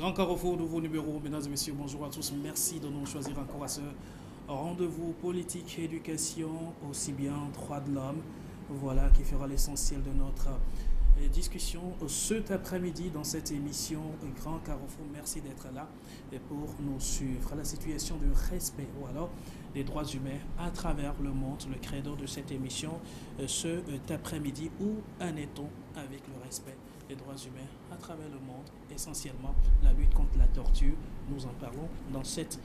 Grand Carrefour, nouveau numéro. Mesdames et messieurs, bonjour à tous. Merci de nous choisir encore à ce rendez-vous politique et éducation, aussi bien droits de l'homme. Voilà qui fera l'essentiel de notre discussion cet après-midi dans cette émission Grand Carrefour. Merci d'être là et pour nous suivre. La situation de respect ou alors des droits humains à travers le monde, le credo de cette émission cet après-midi. Où en est-on avec le respect des droits humains à travers le monde, essentiellement la lutte contre la torture? Nous en parlons dans cette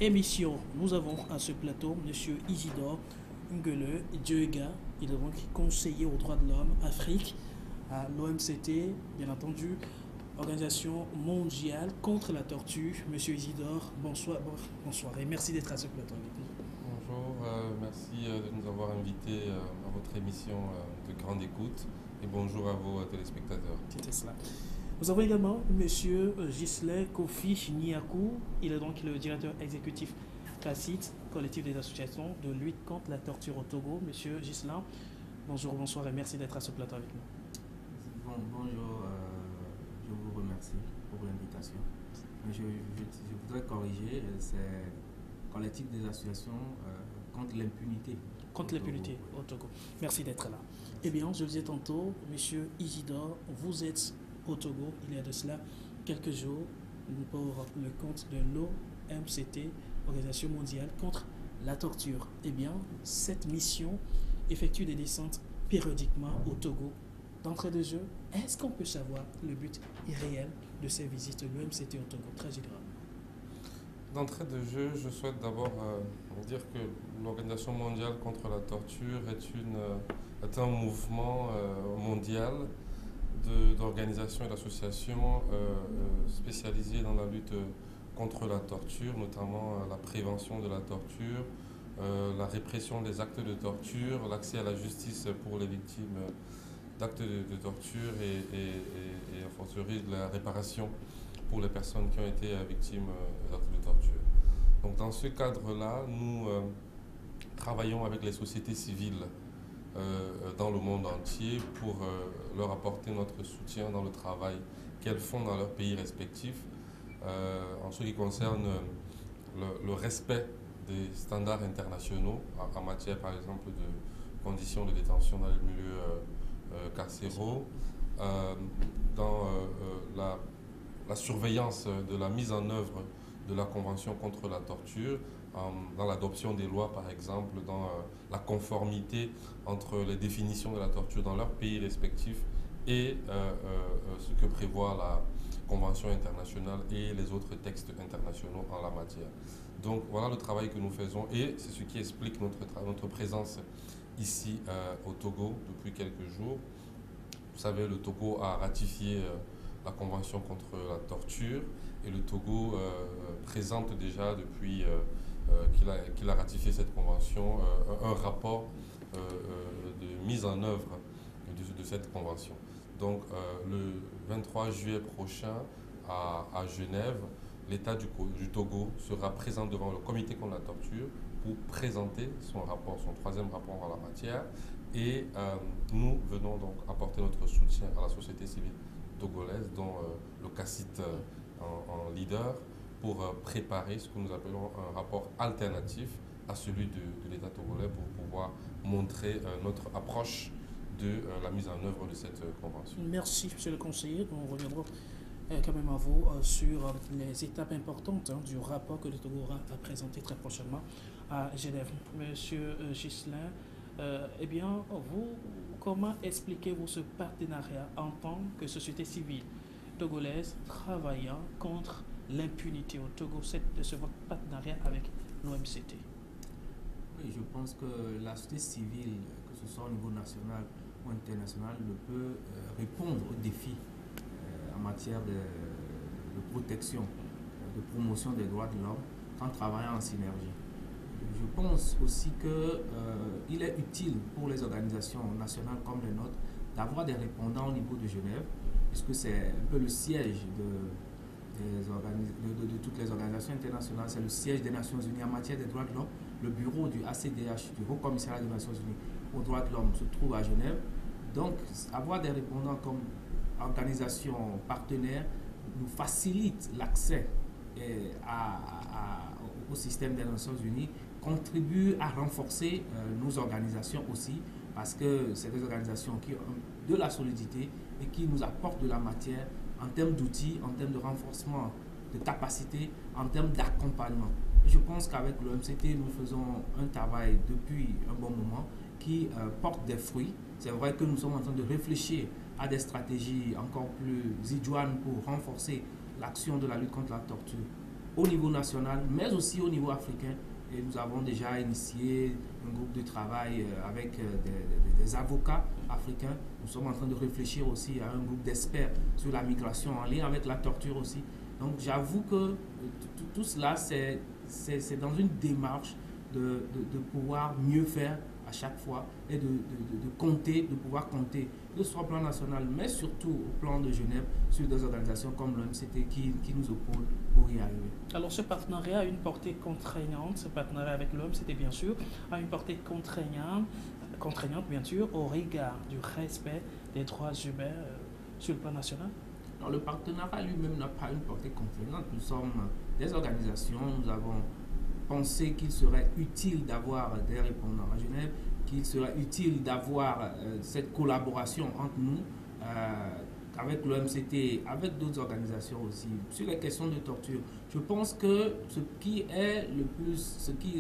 émission. Nous avons à ce plateau M. Isidore Ngele Djega, il est donc conseiller aux droits de l'homme Afrique à l'OMCT, bien entendu, Organisation mondiale contre la torture. Monsieur Isidore, bonsoir, bonsoir et merci d'être à ce plateau avec nous. Bonjour, merci de nous avoir invités à votre émission de grande écoute et bonjour à vos téléspectateurs. C'était cela. Nous avons également Monsieur Ghislain Kofi Niakou, il est donc le directeur exécutif CACIT, collectif des associations de lutte contre la torture au Togo. Monsieur Ghislain, bonjour, bonsoir et merci d'être à ce plateau avec nous. Bonjour, je vous remercie pour l'invitation. Je voudrais corriger, c'est collectif des associations contre l'impunité. Contre l'impunité au Togo. Merci d'être là. Eh bien, je vous disais tantôt, Monsieur Isidore, vous êtes au Togo il y a de cela quelques jours pour le compte de l'OMCT, Organisation mondiale contre la torture. Eh bien, cette mission effectue des descentes périodiquement au Togo. D'entrée de jeu, est-ce qu'on peut savoir le but irréel de ces visites de l'OMCT au Togo, très général? D'entrée de jeu, je souhaite d'abord dire que l'Organisation mondiale contre la torture est un mouvement mondial d'organisations et d'associations spécialisées dans la lutte contre la torture, notamment la prévention de la torture, la répression des actes de torture, l'accès à la justice pour les victimes d'actes de torture et a fortiori de la réparation pour les personnes qui ont été victimes d'actes de torture. Donc dans ce cadre-là, nous travaillons avec les sociétés civiles dans le monde entier pour leur apporter notre soutien dans le travail qu'elles font dans leurs pays respectifs en ce qui concerne le respect des standards internationaux en matière par exemple de conditions de détention dans les milieux carcéraux, dans la surveillance de la mise en œuvre de la Convention contre la torture, dans l'adoption des lois par exemple, dans la conformité entre les définitions de la torture dans leurs pays respectifs et ce que prévoit la Convention internationale et les autres textes internationaux en la matière. Donc voilà le travail que nous faisons et c'est ce qui explique notre présence ici au Togo depuis quelques jours. Vous savez, le Togo a ratifié la Convention contre la torture et le Togo présente déjà depuis qu'il a ratifié cette convention un rapport de mise en œuvre de cette convention. Donc le 23 juillet prochain à Genève, l'État du Togo sera présent devant le comité contre la torture pour présenter son rapport, son troisième rapport en la matière. Et nous venons donc apporter notre soutien à la société civile togolaise, dont le CACIT en leader, pour préparer ce que nous appelons un rapport alternatif à celui de l'État togolais pour pouvoir montrer notre approche de la mise en œuvre de cette convention. Merci, monsieur le conseiller. On reviendra quand même à vous sur les étapes importantes du rapport que le Togo aura à présenter très prochainement à Genève. Monsieur Ghislain, eh bien, vous, comment expliquez-vous ce partenariat en tant que société civile togolaise travaillant contre l'impunité au Togo, ce partenariat avec l'OMCT? Oui, je pense que la société civile, que ce soit au niveau national ou international, ne peut répondre aux défis en matière de protection, de promotion des droits de l'homme en travaillant en synergie. Je pense aussi qu'il est utile pour les organisations nationales comme les nôtres d'avoir des répondants au niveau de Genève, puisque c'est un peu le siège de toutes les organisations internationales, c'est le siège des Nations Unies en matière des droits de l'homme. Le bureau du ACDH, du Haut Commissariat des Nations Unies aux droits de l'homme, se trouve à Genève. Donc, avoir des répondants comme organisations partenaires nous facilite l'accès au système des Nations Unies, contribue à renforcer nos organisations aussi, parce que c'est des organisations qui ont de la solidité et qui nous apportent de la matière en termes d'outils, en termes de renforcement de capacité, en termes d'accompagnement. Je pense qu'avec le MCT, nous faisons un travail depuis un bon moment qui porte des fruits. C'est vrai que nous sommes en train de réfléchir à des stratégies encore plus idoines pour renforcer l'action de la lutte contre la torture au niveau national, mais aussi au niveau africain. Et nous avons déjà initié un groupe de travail avec des avocats africains. Nous sommes en train de réfléchir aussi à un groupe d'experts sur la migration en lien avec la torture aussi. Donc j'avoue que tout cela, c'est dans une démarche de pouvoir mieux faire à chaque fois et de pouvoir compter, que ce soit au plan national, mais surtout au plan de Genève, sur des organisations comme l'OMCT qui nous épaulent pour y arriver. Alors ce partenariat a une portée contraignante, ce partenariat avec l'OMCT bien sûr, a une portée contraignante bien sûr, au regard du respect des droits humains sur le plan national. Alors, le partenariat lui-même n'a pas une portée contraignante. Nous sommes des organisations, nous avons pensé qu'il serait utile d'avoir des répondants à Genève, qu'il serait utile d'avoir cette collaboration entre nous, avec l'OMCT, avec d'autres organisations aussi, sur les questions de torture. Je pense que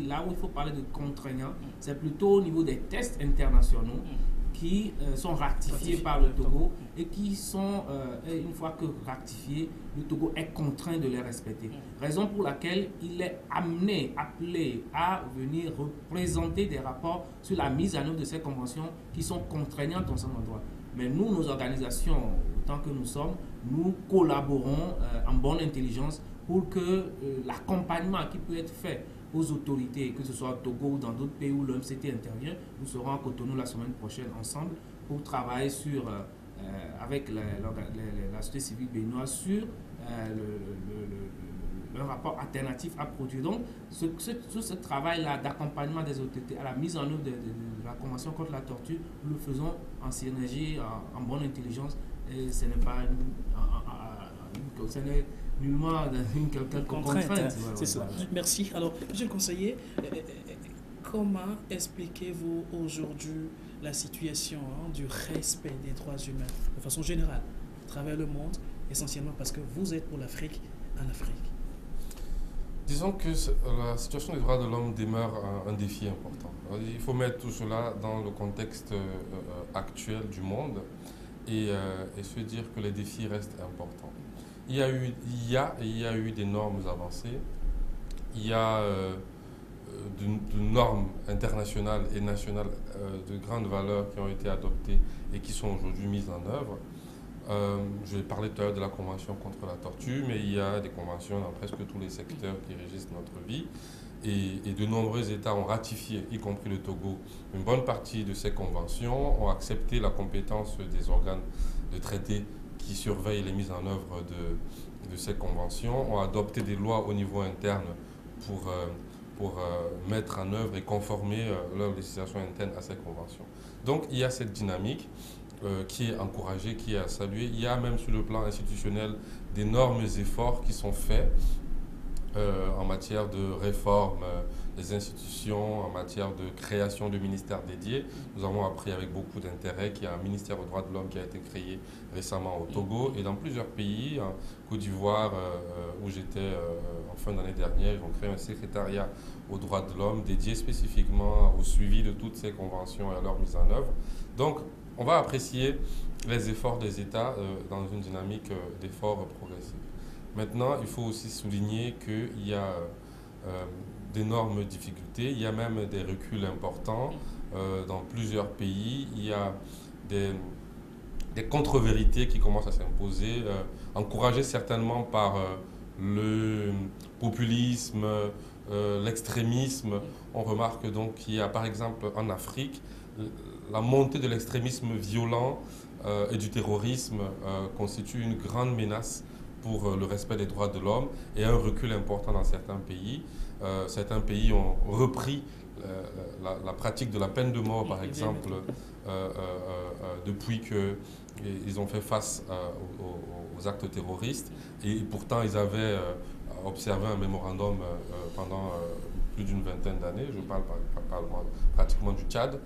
là où il faut parler de contraignant, c'est plutôt au niveau des tests internationaux qui sont ratifiés par le Togo et qui sont, une fois que ratifiés, le Togo est contraint de les respecter. Raison pour laquelle il est appelé à venir représenter des rapports sur la mise en œuvre de ces conventions qui sont contraignantes en son endroit. Mais nous, nos organisations, autant que nous sommes, nous collaborons en bonne intelligence pour que l'accompagnement qui peut être fait aux autorités, que ce soit au Togo ou dans d'autres pays où l'OMCT intervient, nous serons à Cotonou la semaine prochaine ensemble pour travailler avec la société civile béninoise sur un rapport alternatif à produire. Donc, ce travail-là d'accompagnement des autorités à la mise en œuvre de la Convention contre la torture, nous le faisons en synergie, en bonne intelligence, et ce n'est pas nullement une quelconque contrainte. C'est ça. Merci. Alors, monsieur le conseiller, comment expliquez-vous aujourd'hui la situation du respect des droits humains de façon générale, à travers le monde, essentiellement parce que vous êtes pour l'Afrique en Afrique? Disons que la situation des droits de l'homme demeure un défi important. Il faut mettre tout cela dans le contexte actuel du monde et se dire que les défis restent importants. Il y a eu d'énormes avancées. Il y a de normes internationales et nationales de grande valeur qui ont été adoptées et qui sont aujourd'hui mises en œuvre. Je parlais tout à l'heure de la Convention contre la torture, mais il y a des conventions dans presque tous les secteurs qui régissent notre vie. Et de nombreux États ont ratifié, y compris le Togo, une bonne partie de ces conventions, ont accepté la compétence des organes de traité qui surveillent les mises en œuvre de ces conventions, ont adopté des lois au niveau interne pour mettre en œuvre et conformer leur législation interne à ces conventions. Donc il y a cette dynamique qui est encouragée, qui est à saluer. Il y a même sur le plan institutionnel d'énormes efforts qui sont faits en matière de réforme des institutions, en matière de création de ministères dédiés. Nous avons appris avec beaucoup d'intérêt qu'il y a un ministère aux droits de l'homme qui a été créé récemment au Togo et dans plusieurs pays. En Côte d'Ivoire, où j'étais en fin d'année dernière, ils ont créé un secrétariat aux droits de l'homme dédié spécifiquement au suivi de toutes ces conventions et à leur mise en œuvre. Donc, on va apprécier les efforts des États dans une dynamique d'efforts progressifs. Maintenant, il faut aussi souligner qu'il y a d'énormes difficultés, il y a même des reculs importants dans plusieurs pays, il y a des contre-vérités qui commencent à s'imposer, encouragées certainement par le populisme, l'extrémisme. On remarque donc qu'il y a par exemple en Afrique la montée de l'extrémisme violent et du terrorisme constitue une grande menace pour le respect des droits de l'homme et un recul important dans certains pays. Certains pays ont repris la pratique de la peine de mort, par exemple, depuis qu'ils ont fait face aux actes terroristes. Et pourtant, ils avaient observé un mémorandum pendant plus d'une vingtaine d'années. Je parle pratiquement du Tchad.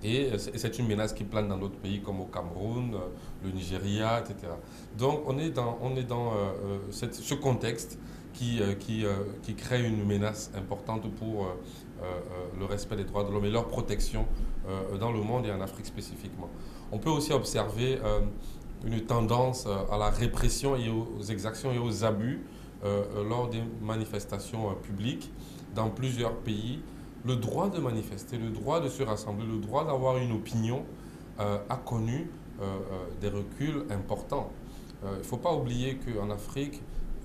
Et c'est une menace qui plane dans d'autres pays comme au Cameroun, le Nigeria, etc. Donc on est dans ce contexte qui crée une menace importante pour le respect des droits de l'homme et leur protection dans le monde et en Afrique spécifiquement. On peut aussi observer une tendance à la répression et aux exactions et aux abus lors des manifestations publiques dans plusieurs pays. Le droit de manifester, le droit de se rassembler, le droit d'avoir une opinion a connu des reculs importants. Il ne faut pas oublier qu'en Afrique,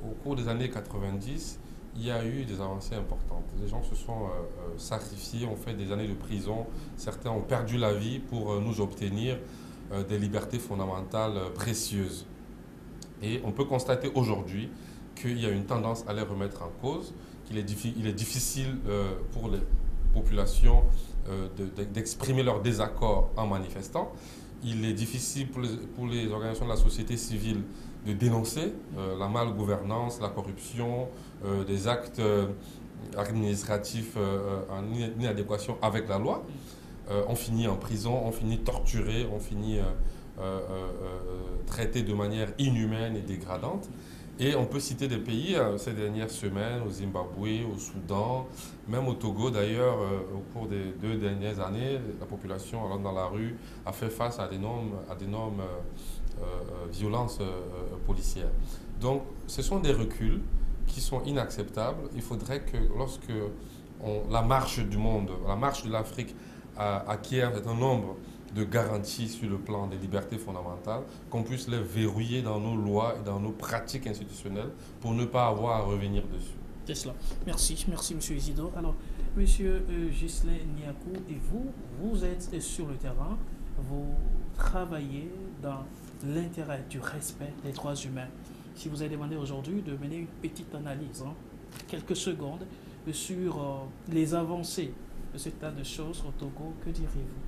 au cours des années 90, il y a eu des avancées importantes. Les gens se sont sacrifiés, ont fait des années de prison. Certains ont perdu la vie pour nous obtenir des libertés fondamentales précieuses. Et on peut constater aujourd'hui qu'il y a une tendance à les remettre en cause, qu'il est difficile pour les populations d'exprimer leur désaccord en manifestant. Il est difficile pour les organisations de la société civile de dénoncer la malgouvernance, la corruption, des actes administratifs en inadéquation avec la loi. On finit en prison, on finit torturé, on finit traité de manière inhumaine et dégradante. Et on peut citer des pays ces dernières semaines, au Zimbabwe, au Soudan, même au Togo d'ailleurs, au cours des 2 dernières années, la population allant dans la rue a fait face à d'énormes violences policières. Donc ce sont des reculs qui sont inacceptables. Il faudrait que lorsque la marche du monde, la marche de l'Afrique acquiert un certain nombre de garanties sur le plan des libertés fondamentales, qu'on puisse les verrouiller dans nos lois et dans nos pratiques institutionnelles pour ne pas avoir à revenir dessus. C'est cela. Merci, M. Isidore. Alors, M. Ghislain Niakou, et vous êtes sur le terrain, vous travaillez dans l'intérêt du respect des droits humains. Si vous avez demandé aujourd'hui de mener une petite analyse, quelques secondes, sur les avancées de ce tas de choses au Togo, que diriez-vous?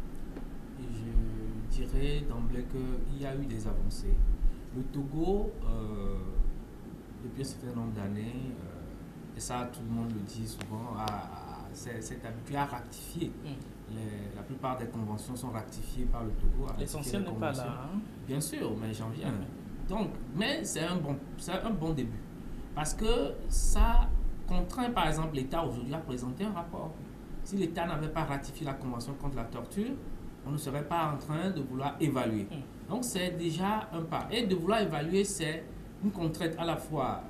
Je dirais d'emblée qu'il y a eu des avancées. Le Togo, depuis un certain nombre d'années, et ça tout le monde le dit souvent, s'est habitué à ratifier. La plupart des conventions sont ratifiées par le Togo. L'essentiel n'est pas là. Bien sûr, mais j'en viens. Donc, mais c'est un bon début. Parce que ça contraint par exemple l'État aujourd'hui à présenter un rapport. Si l'État n'avait pas ratifié la convention contre la torture, on ne serait pas en train de vouloir évaluer. Donc c'est déjà un pas. Et de vouloir évaluer, c'est une contrainte à la fois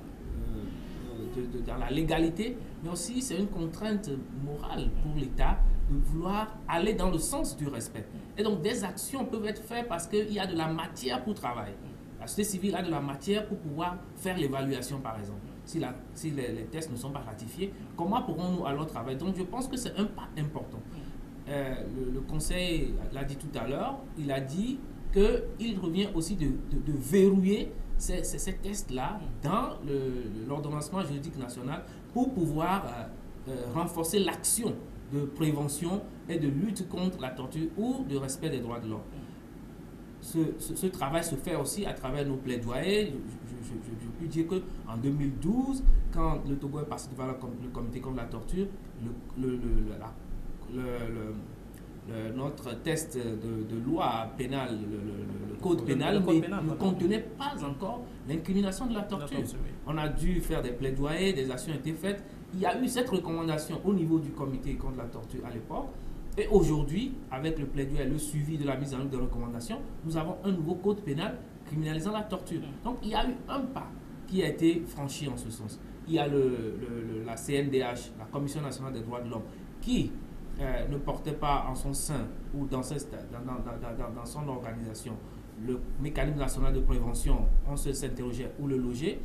dans la légalité, mais aussi c'est une contrainte morale pour l'État de vouloir aller dans le sens du respect. Et donc des actions peuvent être faites parce qu'il y a de la matière pour travailler. La société civile a de la matière pour pouvoir faire l'évaluation, par exemple. Si les tests ne sont pas ratifiés, comment pourrons-nous alors travailler? Donc je pense que c'est un pas important. Le Conseil l'a dit tout à l'heure, il a dit qu'il revient aussi de verrouiller ces tests-là dans l'ordonnancement juridique national pour pouvoir renforcer l'action de prévention et de lutte contre la torture ou de respect des droits de l'homme. Ce travail se fait aussi à travers nos plaidoyers. Je peux dire qu'en 2012, quand le Togo est passé devant le comité contre la torture, notre test de loi pénale, le code pénal, ne contenait pas encore l'incrimination de la torture. On a dû faire des plaidoyers, des actions ont été faites. Il y a eu cette recommandation au niveau du comité contre la torture à l'époque. Et aujourd'hui, avec le plaidoyer et le suivi de la mise en œuvre des recommandations, nous avons un nouveau code pénal criminalisant la torture. Donc il y a eu un pas qui a été franchi en ce sens. Il y a la CNDH, la Commission nationale des droits de l'homme, qui ne portait pas en son sein ou dans son organisation le mécanisme national de prévention, on s'interrogeait où le loger.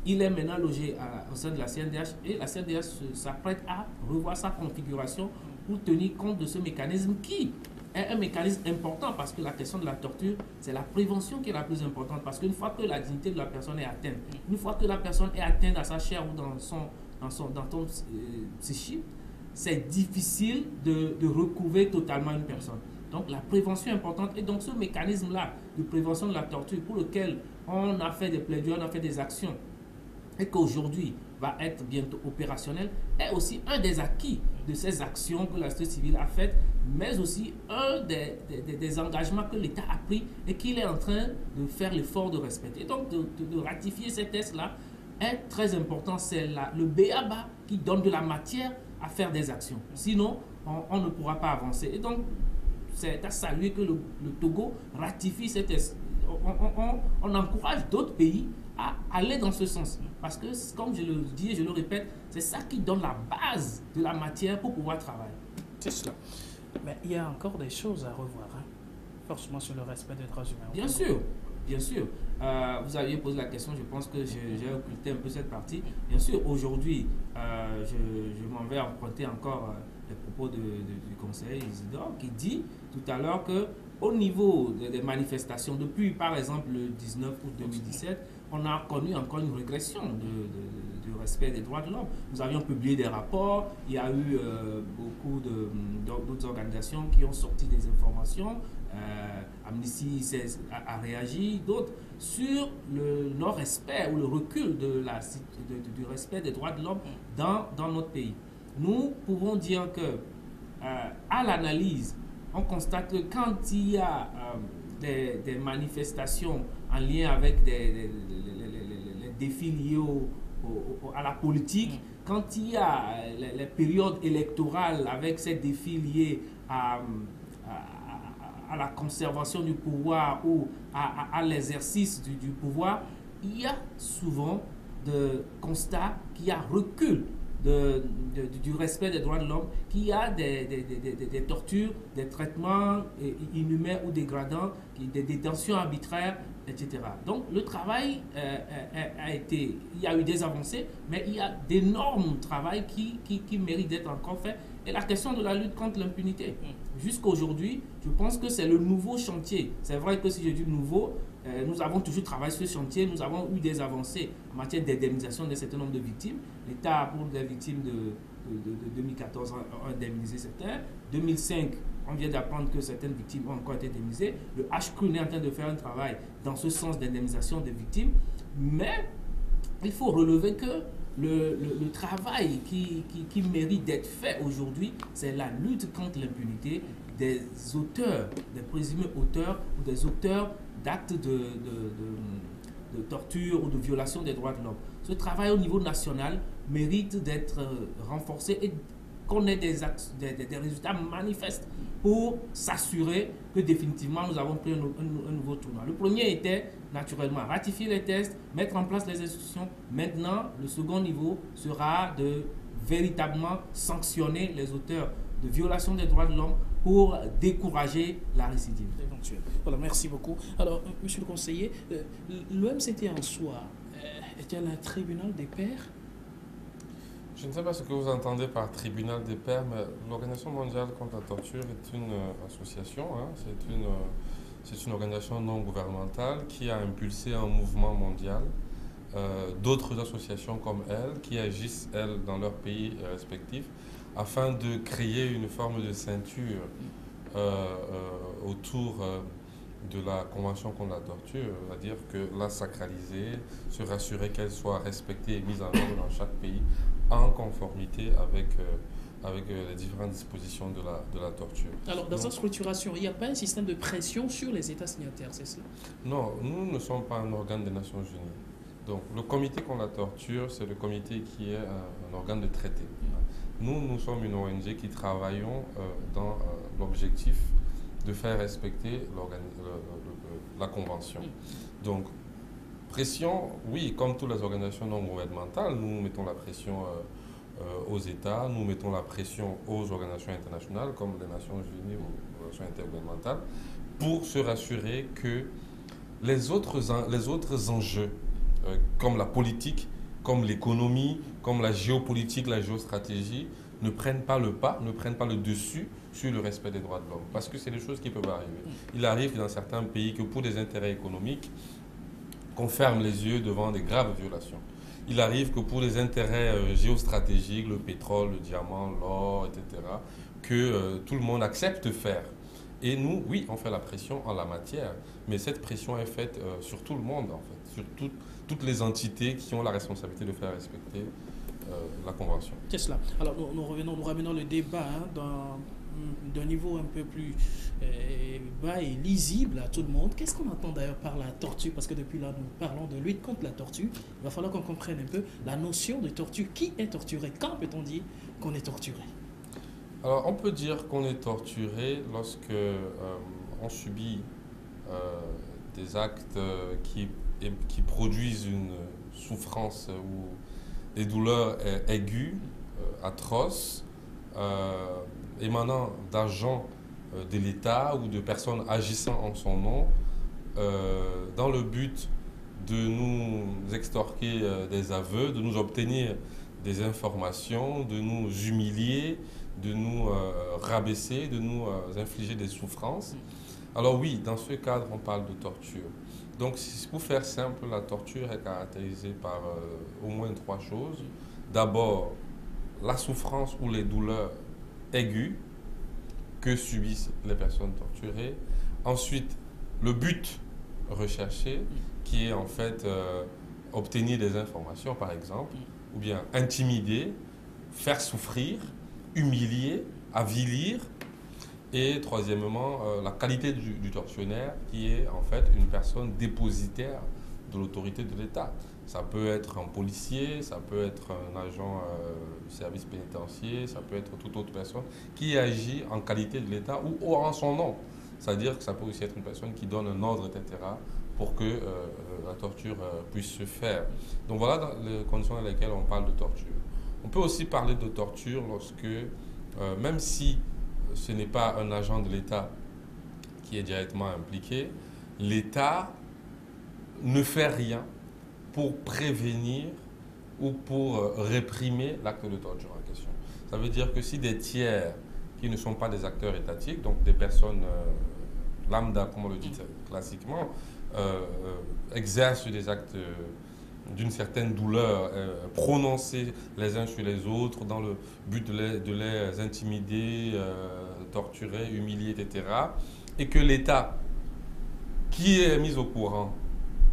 Il est maintenant logé au sein de la CNDH et la CNDH s'apprête à revoir sa configuration pour tenir compte de ce mécanisme qui est un mécanisme important parce que la question de la torture, c'est la prévention qui est la plus importante parce qu'une fois que la dignité de la personne est atteinte, une fois que la personne est atteinte dans sa chair ou dans son psychique, c'est difficile de recouvrer totalement une personne. Donc la prévention est importante. Et donc ce mécanisme-là de prévention de la torture pour lequel on a fait des plaidoyers, on a fait des actions et qu'aujourd'hui va être bientôt opérationnel, est aussi un des acquis de ces actions que la société civile a faites, mais aussi un des engagements que l'État a pris et qu'il est en train de faire l'effort de respecter. Et donc de ratifier ces tests-là est très important. C'est le b.a.-ba qui donne de la matière à faire des actions. Sinon, on ne pourra pas avancer. Et donc, c'est à saluer que le Togo ratifie ces tests. On encourage d'autres pays à aller dans ce sens. Parce que, comme je le dis et je le répète, c'est ça qui donne la base de la matière pour pouvoir travailler. C'est cela. Mais il y a encore des choses à revoir, hein, forcément sur le respect des droits humains. Bien sûr, bien sûr. Vous aviez posé la question, je pense que j'ai occulté un peu cette partie. Bien sûr, aujourd'hui, je m'en vais emprunter encore les propos du conseiller Isidore qui dit tout à l'heure que au niveau des manifestations, depuis par exemple le 19 août 2017, on a connu encore une régression du respect des droits de l'homme. Nous avions publié des rapports, il y a eu beaucoup d'autres organisations qui ont sorti des informations, Amnesty a réagi, d'autres, sur le non-respect ou le recul du respect des droits de l'homme dans notre pays. Nous pouvons dire que, à l'analyse, on constate que quand il y a des manifestations en lien avec les défis liés à la politique, quand il y a les périodes électorales avec ces défis liés à la conservation du pouvoir ou à l'exercice du pouvoir, il y a souvent de constats qu'il y a recul du respect des droits de l'homme, qu'il y a des tortures, des traitements inhumains ou dégradants, des détentions arbitraires, etc. Donc le travail a été, il y a eu des avancées, mais il y a d'énormes travaux qui méritent d'être encore faits. Et la question de la lutte contre l'impunité, jusqu'à aujourd'hui, je pense que c'est le nouveau chantier. C'est vrai que si je dis nouveau, nous avons toujours travaillé sur ce chantier, nous avons eu des avancées en matière d'indemnisation d'un certain nombre de victimes. L'État, pour les victimes de 2014, a indemnisé certains. 2005, on vient d'apprendre que certaines victimes ont encore été indemnisées. Le HCRUN est en train de faire un travail dans ce sens d'indemnisation des victimes. Mais il faut relever que le travail qui mérite d'être fait aujourd'hui, c'est la lutte contre l'impunité des auteurs, des présumés auteurs ou des auteurs d'actes de torture ou de violation des droits de l'homme. Ce travail au niveau national mérite d'être renforcé et qu'on ait des résultats manifestes pour s'assurer que définitivement nous avons pris un nouveau tournant. Le premier était naturellement ratifier les tests, mettre en place les institutions. Maintenant, le second niveau sera de véritablement sanctionner les auteurs de violation des droits de l'homme pour décourager la récidive. Voilà, merci beaucoup. Alors, monsieur le conseiller, l'OMCT en soi est-elle un tribunal des pairs? Je ne sais pas ce que vous entendez par tribunal des pairs, mais l'Organisation mondiale contre la torture est une association, hein, c'est une organisation non gouvernementale qui a impulsé un mouvement mondial. D'autres associations comme elle, qui agissent, elles, dans leurs pays respectifs, afin de créer une forme de ceinture autour de la Convention contre la torture, c'est-à-dire que la sacraliser, se rassurer qu'elle soit respectée et mise en œuvre dans chaque pays en conformité avec les différentes dispositions de la torture. Alors, dans sa structuration, il n'y a pas un système de pression sur les États signataires, c'est cela? Non, nous ne sommes pas un organe des Nations Unies. Donc, le comité contre la torture, c'est le comité qui est un organe de traité. Nous sommes une ONG qui travaillons dans l'objectif de faire respecter la Convention. Donc, pression, oui, comme toutes les organisations non gouvernementales, nous mettons la pression aux États, nous mettons la pression aux organisations internationales comme les Nations Unies ou les organisations intergouvernementales pour se rassurer que les autres enjeux comme la politique, comme l'économie, comme la géopolitique, la géostratégie, ne prennent pas le pas, ne prennent pas le dessus sur le respect des droits de l'homme. Parce que c'est des choses qui peuvent arriver. Il arrive dans certains pays que pour des intérêts économiques, qu'on ferme les yeux devant des graves violations. Il arrive que pour des intérêts géostratégiques, le pétrole, le diamant, l'or, etc., que tout le monde accepte de faire Et nous, oui, on fait la pression en la matière, mais cette pression est faite sur tout le monde, en fait, sur toutes les entités qui ont la responsabilité de faire respecter la Convention. C'est cela. Alors, nous ramenons le débat d'un niveau un peu plus bas et lisible à tout le monde. Qu'est-ce qu'on entend d'ailleurs par la torture? Parce que depuis là, nous parlons de lutte contre la torture. Il va falloir qu'on comprenne un peu la notion de torture. Qui est torturé? Quand peut-on dire qu'on est torturé? Alors, on peut dire qu'on est torturé lorsque on subit des actes qui produisent une souffrance ou des douleurs aiguës, atroces, émanant d'agents de l'État ou de personnes agissant en son nom, dans le but de nous extorquer des aveux, de nous obtenir des informations, de nous humilier, de nous rabaisser, de nous infliger des souffrances. Alors oui, dans ce cadre, on parle de torture. Donc, pour faire simple, la torture est caractérisée par au moins 3 choses. D'abord, la souffrance ou les douleurs aiguës que subissent les personnes torturées. Ensuite, le but recherché, qui est en fait obtenir des informations, par exemple, ou bien intimider, faire souffrir, humilier, avilir. Et troisièmement, la qualité du tortionnaire, qui est en fait une personne dépositaire de l'autorité de l'État. Ça peut être un policier, ça peut être un agent du service pénitentiaire, ça peut être toute autre personne qui agit en qualité de l'État ou en son nom. C'est-à-dire que ça peut aussi être une personne qui donne un ordre, etc., pour que la torture puisse se faire. Donc voilà les conditions dans lesquelles on parle de torture. On peut aussi parler de torture lorsque, même si ce n'est pas un agent de l'État qui est directement impliqué, l'État ne fait rien pour prévenir ou pour réprimer l'acte de torture en question. Ça veut dire que si des tiers qui ne sont pas des acteurs étatiques, donc des personnes lambda, comme on le dit classiquement, exercent des actes d'une certaine douleur prononcés les uns sur les autres dans le but de les intimider, torturer, humilier, etc. Et que l'État, qui est mis au courant,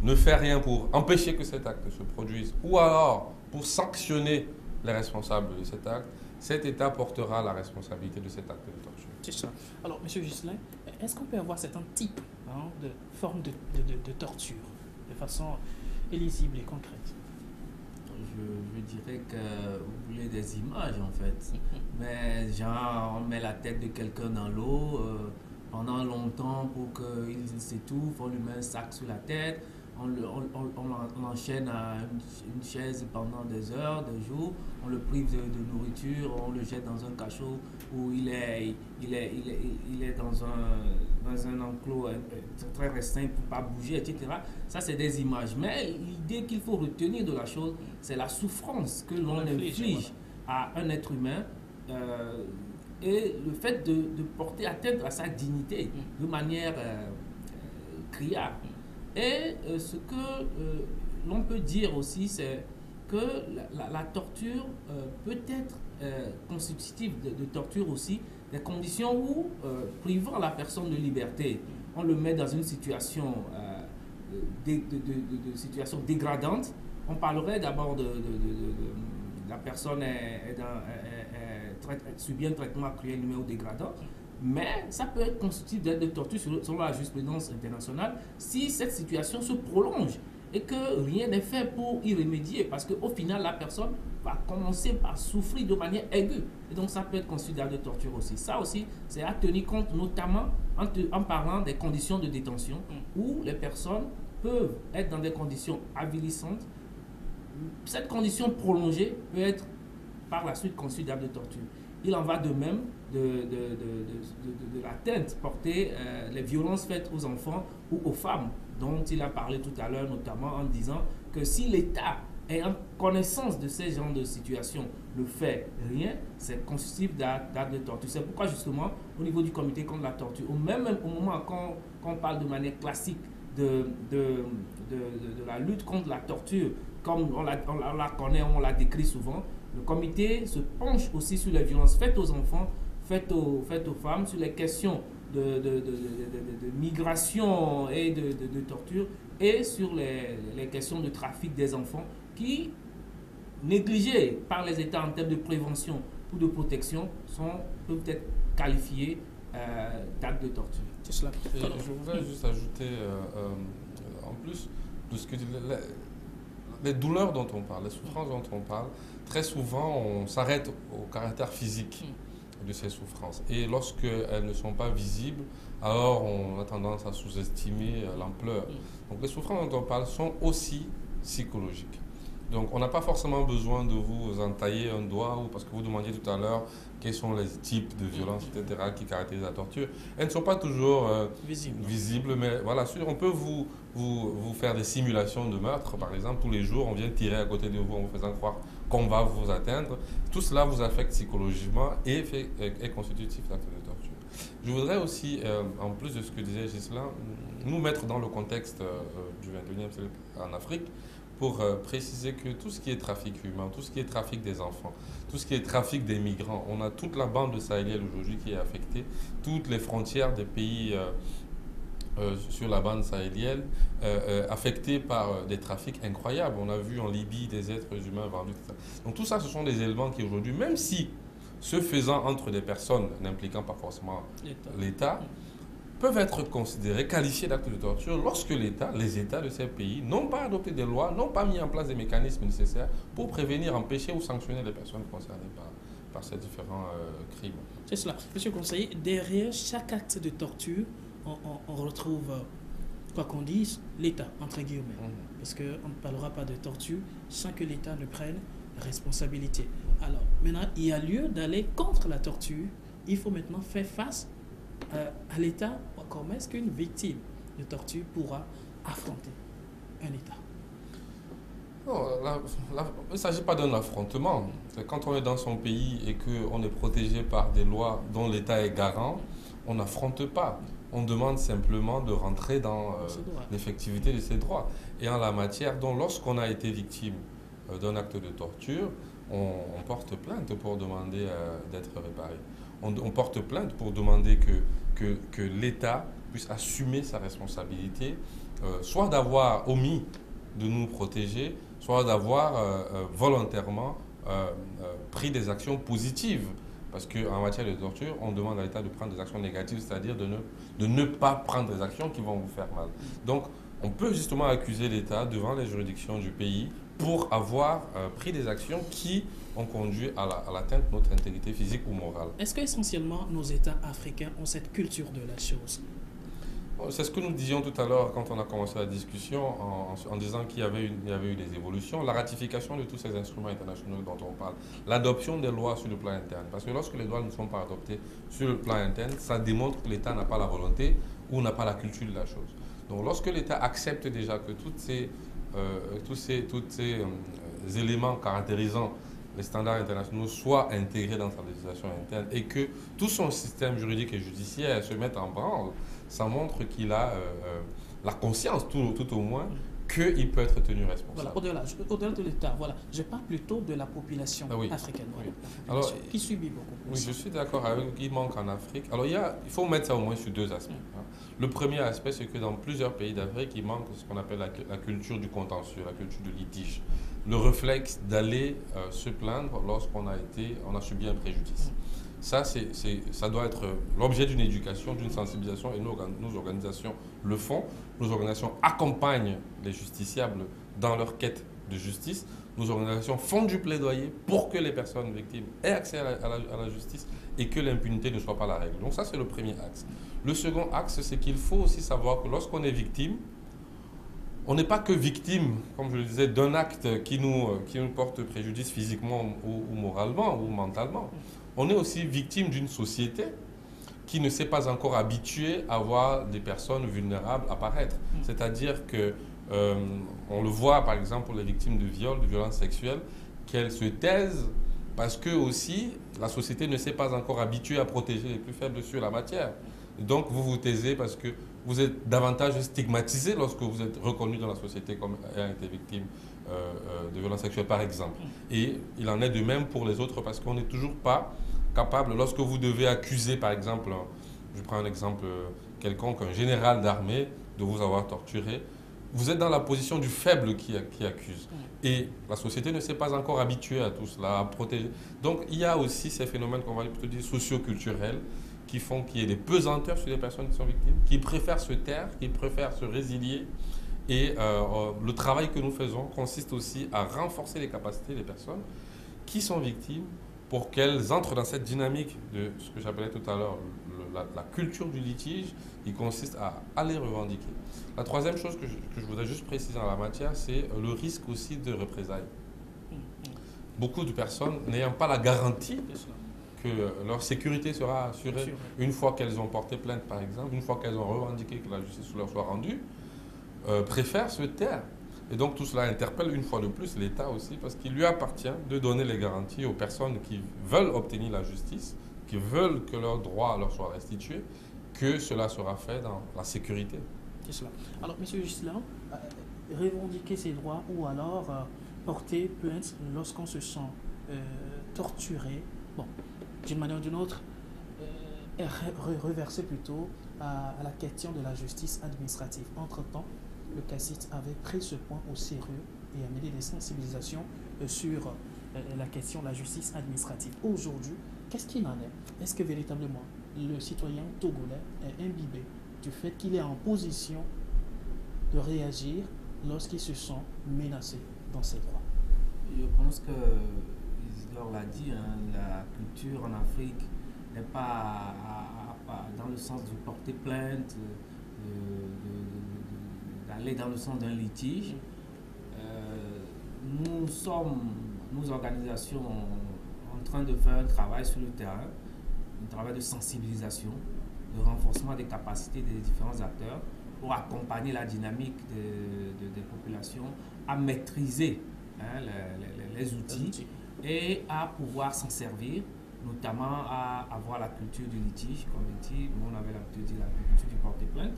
ne fait rien pour empêcher que cet acte se produise ou alors pour sanctionner les responsables de cet acte, cet État portera la responsabilité de cet acte de torture. C'est ça. Alors, M. Ghislain, est-ce qu'on peut avoir certains types de formes de torture de façon lisible et concrète? Je dirais que vous voulez des images en fait. Mais genre, on met la tête de quelqu'un dans l'eau pendant longtemps pour qu'il s'étouffe, on lui met un sac sur la tête, on l'enchaîne à une chaise pendant des heures, des jours, on le prive de nourriture, on le jette dans un cachot où il est dans un enclos très restreint pour ne pas bouger, etc. Ça, c'est des images. Mais l'idée qu'il faut retenir de la chose, c'est la souffrance que l'on inflige à un être humain et le fait de porter atteinte à sa dignité de manière criarde. Et ce que l'on peut dire aussi, c'est que la torture peut être constitutive de torture aussi, des conditions où, privant la personne de liberté, on le met dans une situation, situation dégradante. On parlerait d'abord de la personne subit un traitement cruel ou dégradant. Mais ça peut être constitutif de torture selon la jurisprudence internationale si cette situation se prolonge et que rien n'est fait pour y remédier, parce qu'au final la personne va commencer par souffrir de manière aiguë et donc ça peut être considéré de torture aussi. Ça aussi, c'est à tenir compte, notamment en parlant des conditions de détention où les personnes peuvent être dans des conditions avilissantes. Cette condition prolongée peut être par la suite considérable de torture. Il en va de même de l'atteinte portée, les violences faites aux enfants ou aux femmes, dont il a parlé tout à l'heure, notamment en disant que si l'État est en connaissance de ces genres de situations, ne fait rien, c'est constitutif d'acte de torture. C'est pourquoi justement, au niveau du comité contre la torture, même au moment quand on parle de manière classique de la lutte contre la torture, comme on la connaît, on la décrit souvent, le comité se penche aussi sur les violences faites aux enfants, faites aux femmes, sur les questions de migration et de torture, et sur les questions de trafic des enfants qui, négligés par les États en termes de prévention ou de protection, peuvent être qualifiés d'actes de torture. C'est cela. Et je voudrais juste ajouter, en plus de ce que les douleurs dont on parle, les souffrances dont on parle, très souvent on s'arrête au caractère physique de ces souffrances. Et lorsqu'elles ne sont pas visibles, alors on a tendance à sous-estimer l'ampleur. Donc les souffrances dont on parle sont aussi psychologiques. Donc on n'a pas forcément besoin de vous entailler un doigt, ou parce que vous demandiez tout à l'heure quels sont les types de violences, etc., qui caractérisent la torture. Elles ne sont pas toujours visibles, mais voilà, on peut vous faire des simulations de meurtre, par exemple. Tous les jours, on vient tirer à côté de vous en vous faisant croire qu'on va vous atteindre. Tout cela vous affecte psychologiquement et est constitutif d'actes de torture. Je voudrais aussi, en plus de ce que disait Ghislain, nous mettre dans le contexte du 21e siècle en Afrique, pour préciser que tout ce qui est trafic humain, tout ce qui est trafic des enfants, tout ce qui est trafic des migrants, on a toute la bande sahélienne aujourd'hui qui est affectée, toutes les frontières des pays sur la bande sahélienne affectées par des trafics incroyables. On a vu en Libye des êtres humains vendus, etc. Donc tout ça, ce sont des éléments qui aujourd'hui, même si se faisant entre des personnes n'impliquant pas forcément l'État, peuvent être considérés, qualifiés d'actes de torture lorsque les États de ces pays n'ont pas adopté des lois, n'ont pas mis en place des mécanismes nécessaires pour prévenir, empêcher ou sanctionner les personnes concernées par ces différents crimes. C'est cela. Monsieur le conseiller, derrière chaque acte de torture, on retrouve, quoi qu'on dise, l'État, entre guillemets. Parce qu'on ne parlera pas de torture sans que l'État ne prenne responsabilité. Alors, maintenant, il y a lieu d'aller contre la torture. Il faut maintenant faire face à l'État. Comment est-ce qu'une victime de torture pourra affronter un État? Non, il ne s'agit pas d'un affrontement. Quand on est dans son pays et qu'on est protégé par des lois dont l'État est garant, on n'affronte pas. On demande simplement de rentrer dans l'effectivité de ses droits. Et en la matière, donc, lorsqu'on a été victime d'un acte de torture, on porte plainte pour demander d'être réparé. On porte plainte pour demander que l'État puisse assumer sa responsabilité, soit d'avoir omis de nous protéger, soit d'avoir volontairement pris des actions positives. Parce qu'en matière de torture, on demande à l'État de prendre des actions négatives, c'est-à-dire de ne pas prendre des actions qui vont vous faire mal. Donc, on peut justement accuser l'État devant les juridictions du pays pour avoir pris des actions qui ont conduit à l'atteinte de notre intégrité physique ou morale. Est-ce qu'essentiellement nos États africains ont cette culture de la chose? C'est ce que nous disions tout à l'heure quand on a commencé la discussion en disant qu'il y avait eu des évolutions. La ratification de tous ces instruments internationaux dont on parle, l'adoption des lois sur le plan interne. Parce que lorsque les lois ne sont pas adoptées sur le plan interne, ça démontre que l'État n'a pas la volonté ou n'a pas la culture de la chose. Donc lorsque l'État accepte déjà que tous ces éléments caractérisant les standards internationaux soient intégrés dans sa législation interne et que tout son système juridique et judiciaire se mette en branle, ça montre qu'il a la conscience, tout au moins, qu'il peut être tenu responsable. Voilà, au-delà de l'État, voilà. Je parle plutôt de la population africaine. Voilà. Alors, qui subit beaucoup plus. Oui, je suis d'accord avec vous qu'il manque en Afrique. Alors, il faut mettre ça au moins sur deux aspects. Le premier aspect, c'est que dans plusieurs pays d'Afrique, il manque ce qu'on appelle la culture du contentieux, la culture du litige. Le réflexe d'aller se plaindre lorsqu'on a subi un préjudice. Ça doit être l'objet d'une éducation, d'une sensibilisation, et nos organisations le font. Nos organisations accompagnent les justiciables dans leur quête de justice. Nos organisations font du plaidoyer pour que les personnes victimes aient accès à la justice et que l'impunité ne soit pas la règle. Donc ça, c'est le premier axe. Le second axe, c'est qu'il faut aussi savoir que lorsqu'on est victime, on n'est pas que victime, comme je le disais, d'un acte qui nous porte préjudice physiquement ou moralement ou mentalement. On est aussi victime d'une société qui ne s'est pas encore habituée à voir des personnes vulnérables apparaître. C'est-à-dire que on le voit par exemple pour les victimes de viol, de violences sexuelles, qu'elles se taisent parce que aussi la société ne s'est pas encore habituée à protéger les plus faibles sur la matière. Et donc vous vous taisez parce que vous êtes davantage stigmatisé lorsque vous êtes reconnu dans la société comme ayant été victime de violences sexuelles par exemple. Et il en est de même pour les autres parce qu'on n'est toujours pas capable, lorsque vous devez accuser par exemple, je prends un exemple quelconque, un général d'armée, de vous avoir torturé, vous êtes dans la position du faible qui accuse. Et la société ne s'est pas encore habituée à tout cela, à protéger. Donc il y a aussi ces phénomènes qu'on va plutôt dire socio-culturels qui font qu'il y ait des pesanteurs sur les personnes qui sont victimes, qui préfèrent se taire, qui préfèrent se résilier. Et le travail que nous faisons consiste aussi à renforcer les capacités des personnes qui sont victimes pour qu'elles entrent dans cette dynamique de ce que j'appelais tout à l'heure la culture du litige, qui consiste à aller revendiquer. La troisième chose que je voudrais juste préciser en la matière, c'est le risque aussi de représailles. Beaucoup de personnes n'ayant pas la garantie que leur sécurité sera assurée une fois qu'elles ont porté plainte, par exemple, une fois qu'elles ont revendiqué que la justice leur soit rendue, préfèrent se taire. Et donc tout cela interpelle une fois de plus l'État aussi, parce qu'il lui appartient de donner les garanties aux personnes qui veulent obtenir la justice, qui veulent que leurs droits leur soient restitués, que cela sera fait dans la sécurité. C'est cela. Alors, M. Ghislain, revendiquer ses droits ou alors porter plainte lorsqu'on se sent torturé, bon, d'une manière ou d'une autre, reverser plutôt à la question de la justice administrative. Entre-temps, le CACIT avait pris ce point au sérieux et a mené des sensibilisations sur la question de la justice administrative. Aujourd'hui, qu'est-ce qu'il en est? Est-ce que véritablement le citoyen togolais est imbibé du fait qu'il est en position de réagir lorsqu'il se sent menacé dans ses droits? Je pense que Isidore l'a dit, la culture en Afrique n'est pas dans le sens de porter plainte, d'aller dans le sens d'un litige. Nos organisations, en train de faire un travail sur le terrain, un travail de sensibilisation, de renforcement des capacités des différents acteurs pour accompagner la dynamique des populations à maîtriser les outils et à pouvoir s'en servir, notamment à avoir la culture du litige, comme dit, on avait l'habitude de dire la culture du porte-plainte.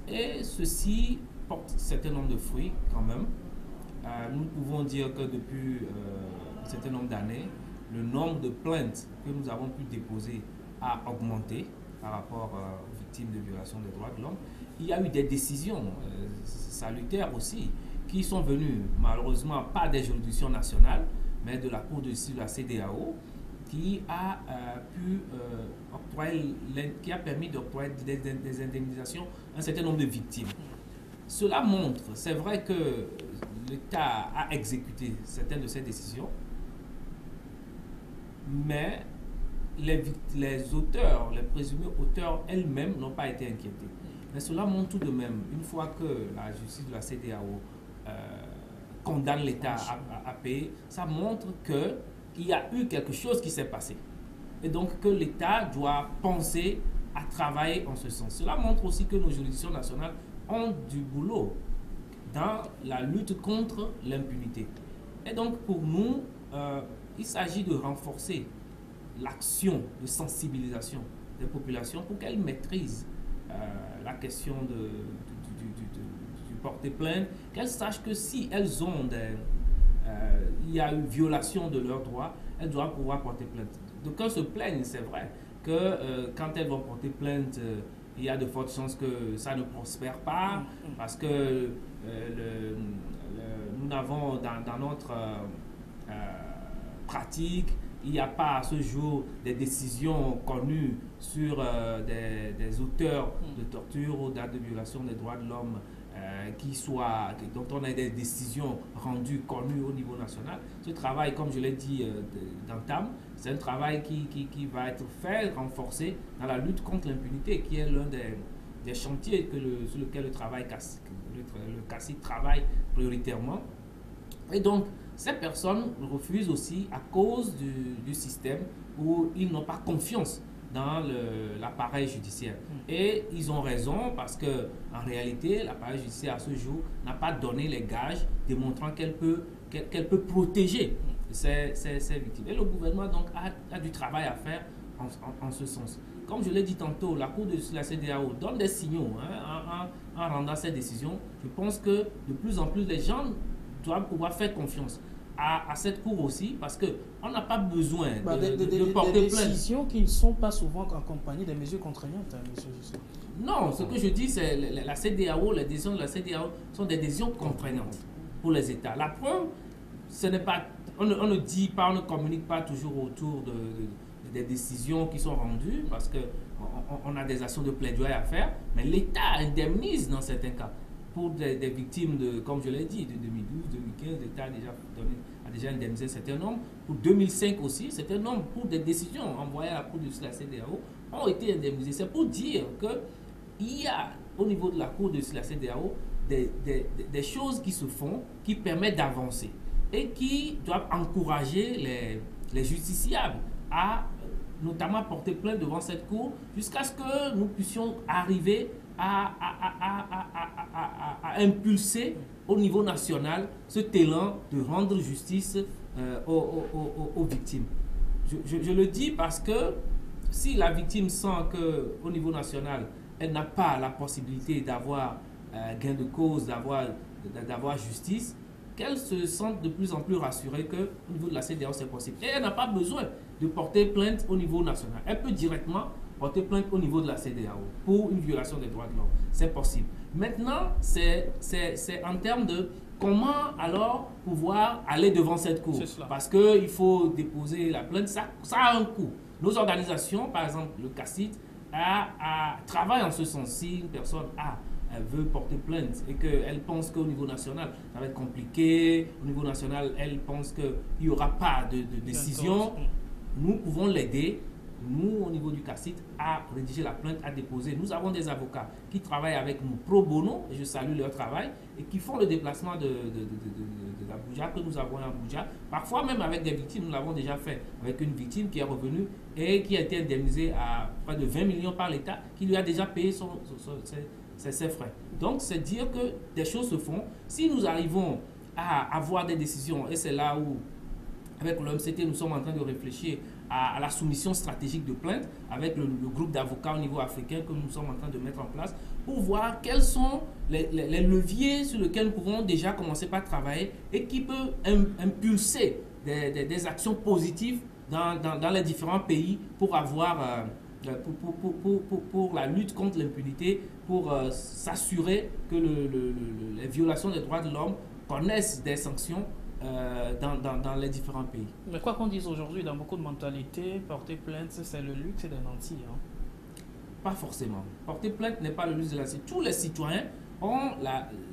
Et ceci porte un certain nombre de fruits quand même. Nous pouvons dire que depuis un certain nombre d'années, le nombre de plaintes que nous avons pu déposer a augmenté par rapport aux victimes de violations des droits de l'homme. Il y a eu des décisions salutaires aussi qui sont venues, malheureusement, pas des juridictions nationales, mais de la Cour de justice de la CEDEAO, qui a permis d'octroyer des indemnisations à un certain nombre de victimes. Cela montre, c'est vrai que l'État a exécuté certaines de ces décisions, mais les auteurs, les présumés auteurs elles-mêmes n'ont pas été inquiétés. Mais cela montre tout de même, une fois que la justice de la CEDEAO condamne l'État à payer, ça montre qu'il y a eu quelque chose qui s'est passé. Et donc que l'État doit penser à travailler en ce sens. Cela montre aussi que nos juridictions nationales ont du boulot dans la lutte contre l'impunité. Et donc pour nous, il s'agit de renforcer l'action de sensibilisation des populations pour qu'elles maîtrisent la question du porter plainte, qu'elles sachent que si elles ont il y a une violation de leurs droits, elles doivent pouvoir porter plainte. Donc quand se plaignent, c'est vrai que quand elles vont porter plainte, il y a de fortes chances que ça ne prospère pas, parce que nous n'avons dans notre pratique, il n'y a pas à ce jour des décisions connues sur des auteurs de torture ou d'actes de violation des droits de l'homme dont on a des décisions rendues connues au niveau national. Ce travail, comme je l'ai dit d'entame, c'est un travail qui va être fait, renforcé dans la lutte contre l'impunité, qui est l'un des chantiers sur lequel le CACIT travaille prioritairement. Et donc, ces personnes refusent aussi à cause du système où ils n'ont pas confiance dans l'appareil judiciaire. Et ils ont raison parce que en réalité, l'appareil judiciaire à ce jour n'a pas donné les gages démontrant qu'elle peut protéger ces victimes. Et le gouvernement donc a du travail à faire en ce sens. Comme je l'ai dit tantôt, la Cour de la CEDEAO donne des signaux en rendant ces décisions. Je pense que de plus en plus les gens doivent pouvoir faire confiance à cette cour aussi, parce qu'on n'a pas besoin de porter des plainte. décisions qui ne sont pas souvent accompagnées des mesures contraignantes, monsieur Justin. Non, ce que je dis, c'est la CEDEAO, les décisions de la CEDEAO sont des décisions contraignantes pour les États. La preuve, ce n'est pas, on ne dit pas, on ne communique pas toujours autour des décisions qui sont rendues, parce qu'on a des actions de plaidoyer à faire, mais l'État indemnise dans certains cas. Pour des victimes, comme je l'ai dit, de 2012, 2015, l'État a déjà indemnisé un certain nombre. Pour 2005 aussi, un certain nombre pour des décisions envoyées à la Cour de la CEDEAO ont été indemnisées. C'est pour dire qu'il y a au niveau de la Cour de la CEDEAO des choses qui se font, qui permettent d'avancer et qui doivent encourager les justiciables à notamment porter plainte devant cette Cour jusqu'à ce que nous puissions arriver à impulser au niveau national cet élan de rendre justice aux victimes. Je le dis parce que si la victime sent qu'au niveau national, elle n'a pas la possibilité d'avoir gain de cause, d'avoir justice, qu'elle se sente de plus en plus rassurée qu'au niveau de la CEDEAO, c'est possible. Et elle n'a pas besoin de porter plainte au niveau national. Elle peut directement porter plainte au niveau de la CEDEAO pour une violation des droits de l'homme. C'est possible. Maintenant, c'est en termes de comment alors pouvoir aller devant cette cour. Parce qu'il faut déposer la plainte, ça a un coût. Nos organisations, par exemple le CACIT, travaillent en ce sens. Si une personne elle veut porter plainte et qu'elle pense qu'au niveau national, ça va être compliqué, au niveau national, elle pense qu'il n'y aura pas de décision, nous pouvons l'aider, nous, au niveau du CACIT, à rédiger la plainte, à déposer. Nous avons des avocats qui travaillent avec nous pro bono, et je salue leur travail, et qui font le déplacement d'Abuja, que nous avons à Abuja. Parfois même avec des victimes, nous l'avons déjà fait, avec une victime qui est revenue et qui a été indemnisée à près de 20 millions par l'État, qui lui a déjà payé ses frais. Donc, c'est dire que des choses se font. Si nous arrivons à avoir des décisions, et c'est là où, avec l'OMCT, nous sommes en train de réfléchir à la soumission stratégique de plainte avec le groupe d'avocats au niveau africain que nous sommes en train de mettre en place pour voir quels sont les leviers sur lesquels nous pouvons déjà commencer par travailler et qui peut impulser des actions positives dans les différents pays pour avoir pour la lutte contre l'impunité, pour s'assurer que les violations des droits de l'homme connaissent des sanctions dans les différents pays. Mais quoi qu'on dise aujourd'hui, dans beaucoup de mentalités, porter plainte, c'est le luxe des nantis. Pas forcément. Porter plainte n'est pas le luxe des nantis. Tous les citoyens ont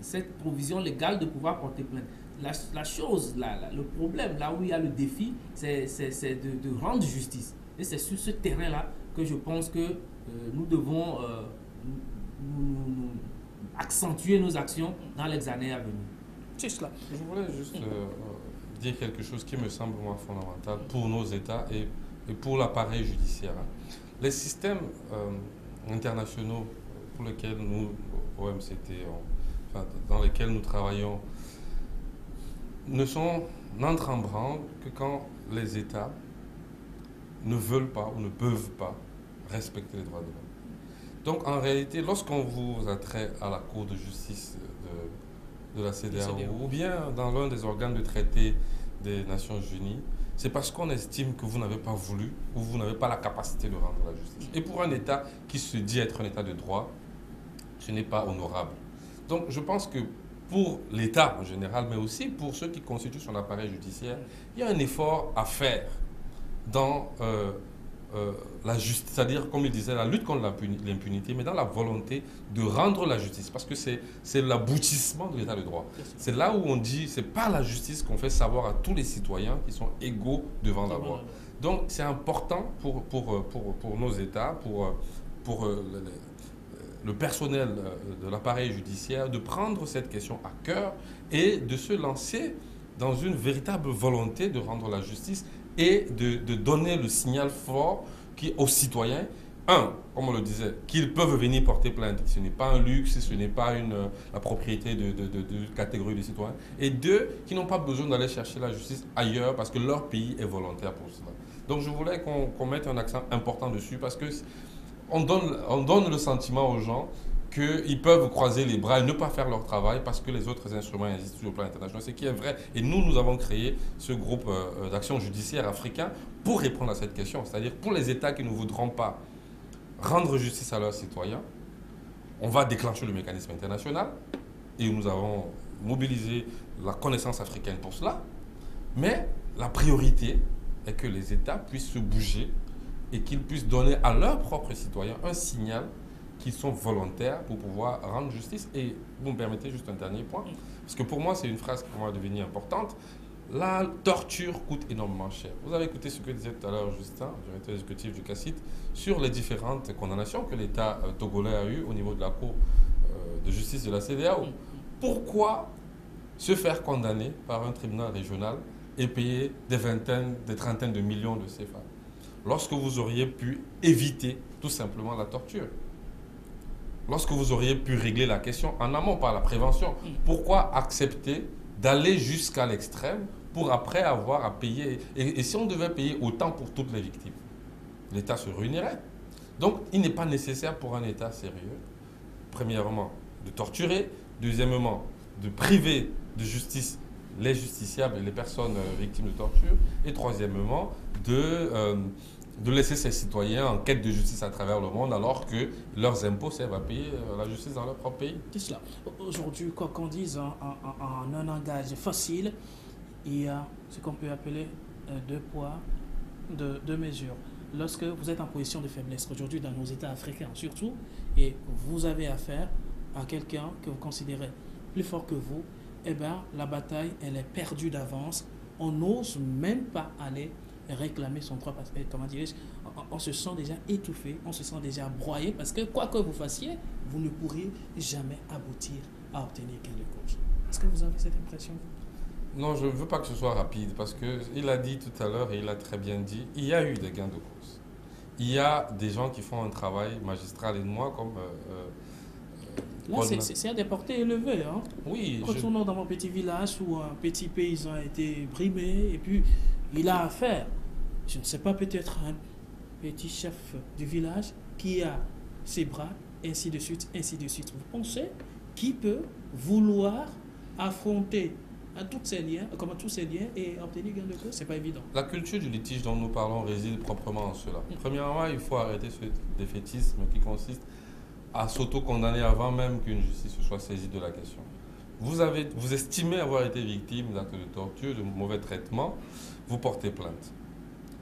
cette provision légale de pouvoir porter plainte. La chose, le problème, là où il y a le défi, c'est de rendre justice. Et c'est sur ce terrain-là que je pense que nous devons accentuer nos actions dans les années à venir. Je voulais juste dire quelque chose qui me semble moi fondamental pour nos États et pour l'appareil judiciaire. Les systèmes internationaux pour lesquels nous, OMCT, dans lesquels nous travaillons, n'entrent en branle que quand les États ne veulent pas ou ne peuvent pas respecter les droits de l'homme. Donc en réalité, lorsqu'on vous attrait à la Cour de justice de la CEDEAO ou bien dans l'un des organes de traité des Nations Unies, c'est parce qu'on estime que vous n'avez pas voulu ou vous n'avez pas la capacité de rendre la justice. Et pour un État qui se dit être un État de droit, ce n'est pas honorable. Donc je pense que pour l'État en général, mais aussi pour ceux qui constituent son appareil judiciaire, il y a un effort à faire dans la justice, c'est-à-dire, comme il disait, la lutte contre l'impunité, mais dans la volonté de rendre la justice, parce que c'est l'aboutissement de l'état de droit. C'est là où on dit, c'est par la justice qu'on fait savoir à tous les citoyens qu'ils sont égaux devant la loi. Donc c'est important pour nos États, pour le personnel de l'appareil judiciaire, de prendre cette question à cœur et de se lancer dans une véritable volonté de rendre la justice et de donner le signal fort aux citoyens, comme on le disait, qu'ils peuvent venir porter plainte. Ce n'est pas un luxe, ce n'est pas la propriété de catégorie de citoyens. Et deux, qui n'ont pas besoin d'aller chercher la justice ailleurs parce que leur pays est volontaire pour cela. Donc je voulais qu'on mette un accent important dessus parce que on donne le sentiment aux gens qu'ils peuvent croiser les bras et ne pas faire leur travail parce que les autres instruments existent sur le plan international, ce qui est vrai. Et nous avons créé ce groupe d'action judiciaire africain pour répondre à cette question. C'est-à-dire pour les États qui ne voudront pas rendre justice à leurs citoyens, on va déclencher le mécanisme international et nous avons mobilisé la connaissance africaine pour cela. Mais la priorité est que les États puissent se bouger et qu'ils puissent donner à leurs propres citoyens un signal qu'ils sont volontaires pour pouvoir rendre justice. Et vous me permettez juste un dernier point, parce que pour moi, c'est une phrase qui va devenir importante. La torture coûte énormément cher. Vous avez écouté ce que disait tout à l'heure Justin, directeur exécutif du CACIT, sur les différentes condamnations que l'État togolais a eues au niveau de la Cour de justice de la CEDEAO. Pourquoi se faire condamner par un tribunal régional et payer des vingtaines, des trentaines de millions de CFA lorsque vous auriez pu éviter tout simplement la torture? Lorsque vous auriez pu régler la question en amont par la prévention, pourquoi accepter d'aller jusqu'à l'extrême pour après avoir à payer? Et si on devait payer autant pour toutes les victimes, l'État se ruinerait. Donc, il n'est pas nécessaire pour un État sérieux, premièrement, de torturer, deuxièmement, de priver de justice les justiciables et les personnes victimes de torture, et troisièmement, de laisser ces citoyens en quête de justice à travers le monde alors que leurs impôts servent à payer la justice dans leur propre pays. C'est cela. Aujourd'hui, quoi qu'on dise en un langage facile, il y a ce qu'on peut appeler deux poids, deux mesures. Lorsque vous êtes en position de faiblesse, aujourd'hui dans nos États africains surtout, et vous avez affaire à quelqu'un que vous considérez plus fort que vous, eh bien, la bataille, elle est perdue d'avance. On n'ose même pas aller réclamer son droit parce que, comment dirais-je, on se sent déjà étouffé, on se sent déjà broyé parce que quoi que vous fassiez, vous ne pourriez jamais aboutir à obtenir gain de cause. Est-ce que vous avez cette impression? Non, je ne veux pas que ce soit rapide parce qu'il a dit tout à l'heure et il a très bien dit, il y a eu des gains de cause. Il y a des gens qui font un travail magistral et moi comme... Là, c'est à des portées élevées. Hein? Oui. Retournons dans mon petit village où un petit paysan a été brimé et puis il a affaire, je ne sais pas, peut-être un petit chef du village qui a ses bras, ainsi de suite, ainsi de suite. Vous pensez qui peut vouloir affronter à tous ces liens et obtenir gain de cause? C'est pas évident. La culture du litige dont nous parlons réside proprement en cela. Premièrement, il faut arrêter ce défaitisme qui consiste à s'auto-condamner avant même qu'une justice se soit saisie de la question. Vous estimez avoir été victime d'actes de torture, de mauvais traitements, vous portez plainte.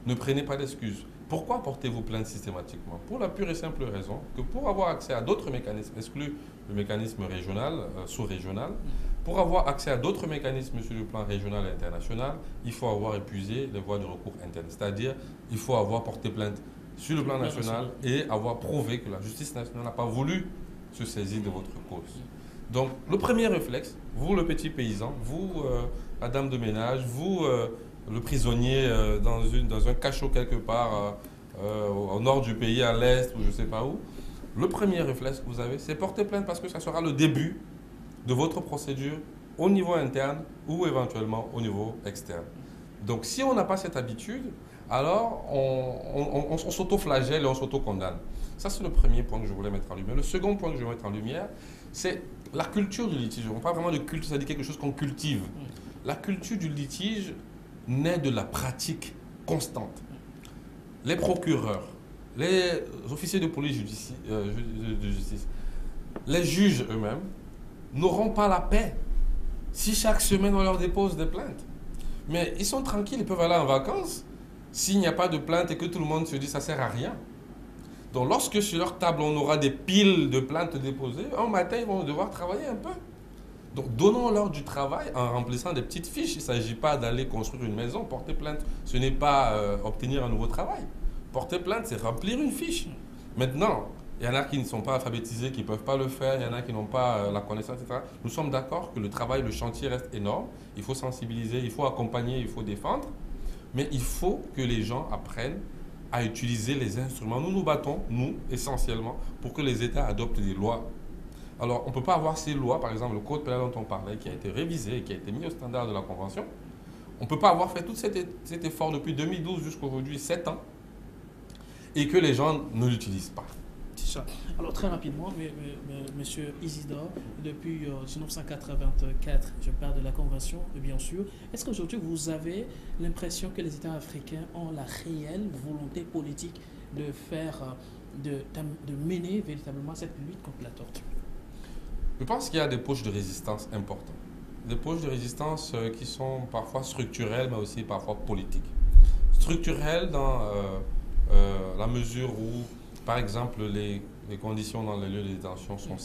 Ne prenez pas d'excuses. Pourquoi portez-vous plainte systématiquement? Pour la pure et simple raison que pour avoir accès à d'autres mécanismes, exclus le mécanisme régional, sous-régional, pour avoir accès à d'autres mécanismes sur le plan régional et international, il faut avoir épuisé les voies de recours internes. C'est-à-dire, il faut avoir porté plainte sur le plan national et avoir prouvé que la justice nationale n'a pas voulu se saisir de votre cause. Donc, le premier réflexe, vous le petit paysan, vous la dame de ménage, vous le prisonnier dans un cachot quelque part au nord du pays, à l'est ou je ne sais pas où, le premier réflexe que vous avez, c'est porter plainte parce que ça sera le début de votre procédure au niveau interne ou éventuellement au niveau externe. Donc, si on n'a pas cette habitude, alors on s'auto-flagelle et on s'auto-condamne. Ça, c'est le premier point que je voulais mettre en lumière. Le second point que je veux mettre en lumière, c'est la culture du litige. On parle vraiment de culture, c'est-à-dire quelque chose qu'on cultive. La culture du litige naît de la pratique constante. Les procureurs, les officiers de police de justice, les juges eux-mêmes n'auront pas la paix si chaque semaine on leur dépose des plaintes. Mais ils sont tranquilles, ils peuvent aller en vacances s'il n'y a pas de plainte et que tout le monde se dit ça ne sert à rien. Donc lorsque sur leur table on aura des piles de plaintes déposées, un matin ils vont devoir travailler un peu. Donc donnons-leur du travail en remplissant des petites fiches. Il ne s'agit pas d'aller construire une maison, porter plainte. Ce n'est pas obtenir un nouveau travail. Porter plainte, c'est remplir une fiche. Maintenant, il y en a qui ne sont pas alphabétisés, qui ne peuvent pas le faire, il y en a qui n'ont pas la connaissance, etc. Nous sommes d'accord que le travail, le chantier reste énorme. Il faut sensibiliser, il faut accompagner, il faut défendre. Mais il faut que les gens apprennent à utiliser les instruments. Nous nous battons, nous, essentiellement, pour que les États adoptent des lois. Alors, on ne peut pas avoir ces lois, par exemple, le code pénal dont on parlait, qui a été révisé et qui a été mis au standard de la Convention. On ne peut pas avoir fait tout cet effort depuis 2012 jusqu'à aujourd'hui, 7 ans, et que les gens ne l'utilisent pas. C'est ça. Alors très rapidement, Monsieur Isidore, depuis 1984, je parle de la Convention, bien sûr, est-ce qu'aujourd'hui vous avez l'impression que les États africains ont la réelle volonté politique de faire, de mener véritablement cette lutte contre la torture? Je pense qu'il y a des poches de résistance importantes. Des poches de résistance qui sont parfois structurelles, mais aussi parfois politiques. Structurelles dans la mesure où, par exemple, les conditions dans les lieux de détention sont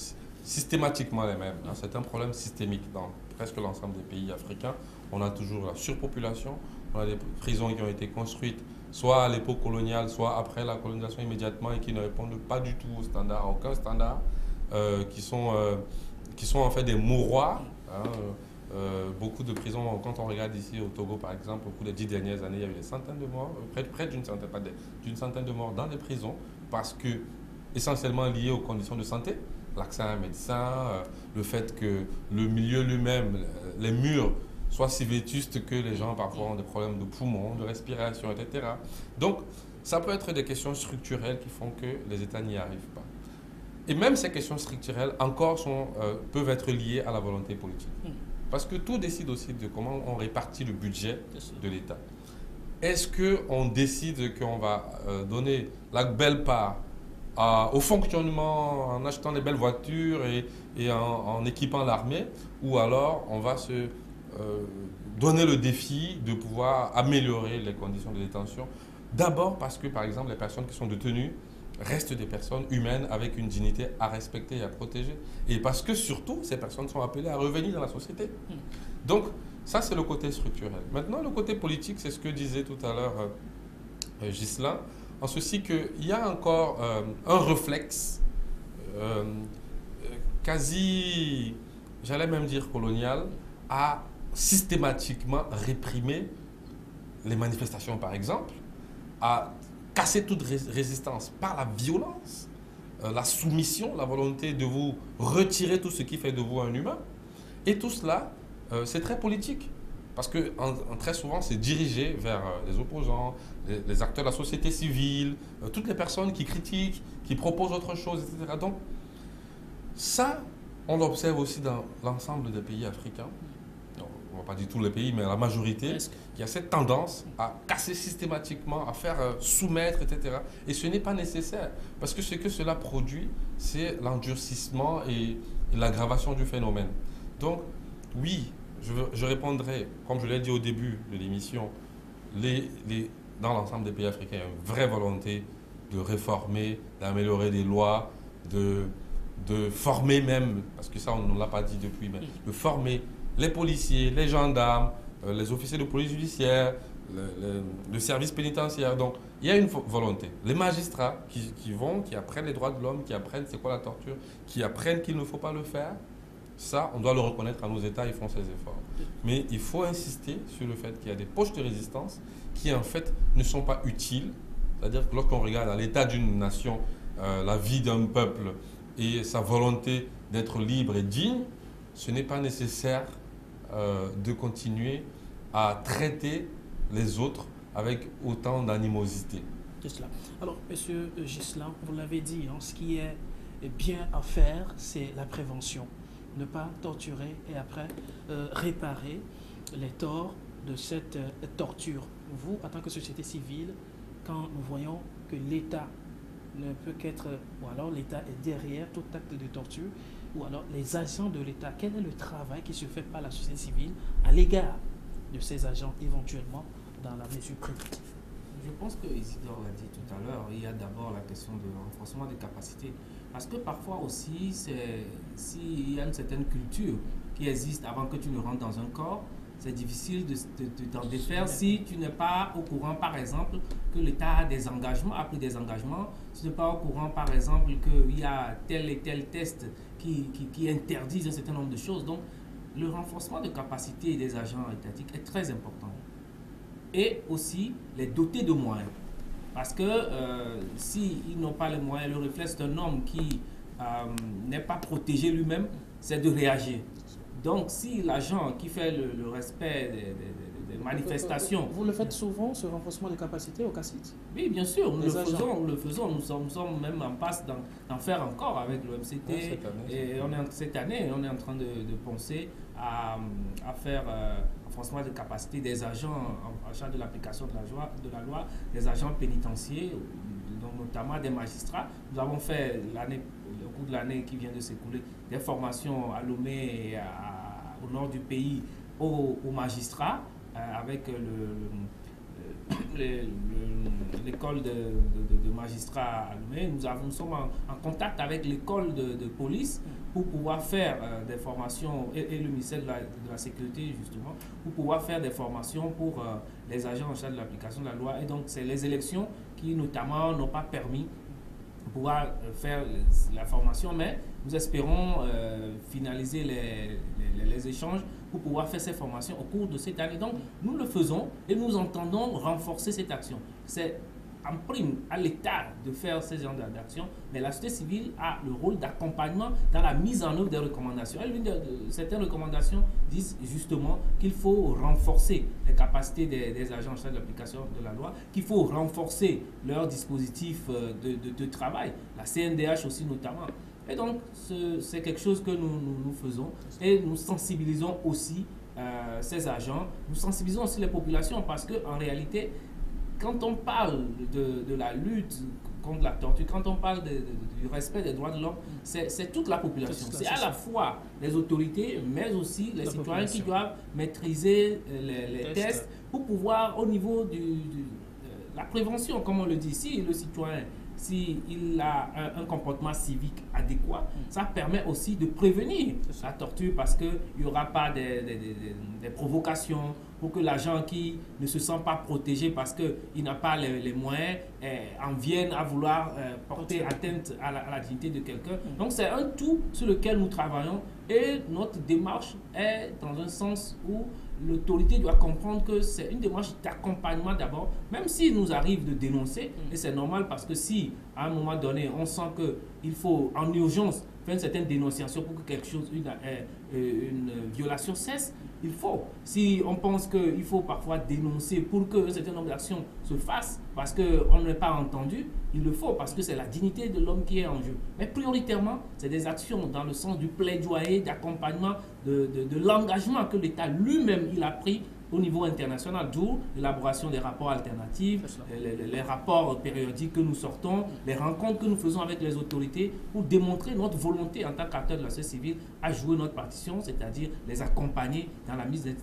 systématiquement les mêmes. C'est un problème systémique dans presque l'ensemble des pays africains. On a toujours la surpopulation, on a des prisons qui ont été construites soit à l'époque coloniale, soit après la colonisation immédiatement et qui ne répondent pas du tout aux standards, à aucun standard, qui sont en fait des mouroirs. Beaucoup de prisons, quand on regarde ici au Togo par exemple, au cours des 10 dernières années, il y a eu des centaines de morts, près d'une centaine, pas d'une centaine de morts dans les prisons, parce que, essentiellement liés aux conditions de santé, l'accès à un médecin, le fait que le milieu lui-même, les murs, soient si vétustes que les gens parfois ont des problèmes de poumons, de respiration, etc. Donc, ça peut être des questions structurelles qui font que les États n'y arrivent pas. Et même ces questions structurelles encore peuvent être liées à la volonté politique. Parce que tout décide aussi de comment on répartit le budget de l'État. Est-ce qu'on décide qu'on va donner la belle part au fonctionnement en achetant des belles voitures et en équipant l'armée, ou alors on va se donner le défi de pouvoir améliorer les conditions de détention? D'abord parce que, par exemple, les personnes qui sont détenues restent des personnes humaines avec une dignité à respecter et à protéger. Et parce que surtout, ces personnes sont appelées à revenir dans la société. Donc, ça, c'est le côté structurel. Maintenant, le côté politique, c'est ce que disait tout à l'heure Ghislain, en ceci qu'il y a encore un réflexe quasi, j'allais même dire colonial, à systématiquement réprimer les manifestations, par exemple, à casser toute résistance par la violence, la soumission, la volonté de vous retirer tout ce qui fait de vous un humain. Et tout cela, c'est très politique. Parce que très souvent, c'est dirigé vers les opposants, les acteurs de la société civile, toutes les personnes qui critiquent, qui proposent autre chose, etc. Donc, ça, on l'observe aussi dans l'ensemble des pays africains. On ne va pas dire tous les pays, mais la majorité, il y a cette tendance à casser systématiquement, à faire soumettre, etc. Et ce n'est pas nécessaire, parce que ce que cela produit, c'est l'endurcissement et l'aggravation du phénomène. Donc, oui, je répondrai, comme je l'ai dit au début de l'émission, dans l'ensemble des pays africains, il y a une vraie volonté de réformer, d'améliorer des lois, de former même, parce que ça, on ne l'a pas dit depuis, mais de former les policiers, les gendarmes, les officiers de police judiciaire, le service pénitentiaire. Donc, il y a une volonté. Les magistrats qui apprennent les droits de l'homme, qui apprennent c'est quoi la torture, qui apprennent qu'il ne faut pas le faire, ça, on doit le reconnaître à nos États, ils font ces efforts. Mais il faut insister sur le fait qu'il y a des poches de résistance qui, en fait, ne sont pas utiles. C'est-à-dire que lorsqu'on regarde à l'état d'une nation, la vie d'un peuple et sa volonté d'être libre et digne, ce n'est pas nécessaire de continuer à traiter les autres avec autant d'animosité. C'est cela. Alors, Monsieur Ghislain, vous l'avez dit, hein, ce qui est bien à faire, c'est la prévention. Ne pas torturer et après réparer les torts de cette torture. Vous, en tant que société civile, quand nous voyons que l'État ne peut qu'être, ou alors l'État est derrière tout acte de torture, ou alors les agents de l'État, quel est le travail qui se fait par la société civile à l'égard de ces agents éventuellement dans la mesure prévue? Je pense que Isidore l'a dit tout à l'heure, il y a d'abord la question de renforcement des capacités. Parce que parfois aussi, s'il y a une certaine culture qui existe avant que tu ne rentres dans un corps, c'est difficile de t'en défaire si tu n'es pas au courant, par exemple, que l'État a des engagements, a pris des engagements. Si tu n'es pas au courant, par exemple, qu'il y a tel et tel test qui interdisent un certain nombre de choses. Donc, le renforcement de capacités des agents étatiques est très important. Et aussi, les doter de moyens. Parce que s'ils n'ont pas les moyens, le réflexe d'un homme qui n'est pas protégé lui-même, c'est de réagir. Donc, si l'agent qui fait le respect manifestations. Vous le faites souvent, ce renforcement des capacités au CACIT? Oui, bien sûr, nous Les le agents. faisons, nous le faisons. Nous sommes même en passe d'en faire encore avec le MCT. Et cette année, on est en train de penser à faire un renforcement des capacités des agents en charge de l'application de la loi, des agents pénitentiaires, donc notamment des magistrats. Nous avons fait au cours de l'année qui vient de s'écouler des formations à Lomé et au nord du pays aux magistrats avec l'école de magistrats à Lomé. Nous sommes en contact avec l'école de police pour pouvoir faire des formations, et le ministère de la Sécurité justement, pour pouvoir faire des formations pour les agents en charge de l'application de la loi. Et donc c'est les élections qui notamment n'ont pas permis de pouvoir faire la formation, mais nous espérons finaliser les échanges pour pouvoir faire ces formations au cours de cette année. Donc nous le faisons et nous entendons renforcer cette action. C'est en prime à l'État de faire ce genre d'action, mais la société civile a le rôle d'accompagnement dans la mise en œuvre des recommandations. Et certaines recommandations disent justement qu'il faut renforcer les capacités des agents en charge de l'application de la loi, qu'il faut renforcer leur dispositif de travail, la CNDH aussi notamment. Et donc, c'est quelque chose que nous faisons et nous sensibilisons aussi ces agents, nous sensibilisons aussi les populations parce qu'en réalité, quand on parle de la lutte contre la torture, quand on parle du respect des droits de l'homme, c'est toute la population. C'est à la fois les autorités, mais aussi les citoyens qui doivent maîtriser les tests pour pouvoir, au niveau de la prévention, comme on le dit, si le citoyen, s'il a un comportement civique adéquat, ça permet aussi de prévenir la torture parce qu'il n'y aura pas des provocations pour que l'agent qui ne se sent pas protégé parce qu'il n'a pas les moyens en vienne à vouloir porter atteinte à la dignité de quelqu'un. Donc c'est un tout sur lequel nous travaillons et notre démarche est dans un sens où l'autorité doit comprendre que c'est une démarche d'accompagnement d'abord, même s'il nous arrive de dénoncer, et c'est normal parce que si à un moment donné on sent qu'il faut en urgence faire une certaine dénonciation pour que quelque chose, une violation cesse, il faut. Si on pense qu'il faut parfois dénoncer pour qu'un certain nombre d'actions se fassent parce qu'on n'est pas entendu, il le faut parce que c'est la dignité de l'homme qui est en jeu. Mais prioritairement, c'est des actions dans le sens du plaidoyer, d'accompagnement, de l'engagement que l'État lui-même il a pris au niveau international, d'où l'élaboration des rapports alternatifs, les rapports périodiques que nous sortons, les rencontres que nous faisons avec les autorités pour démontrer notre volonté en tant qu'acteur de la société civile à jouer notre partition, c'est-à-dire les accompagner dans la mise des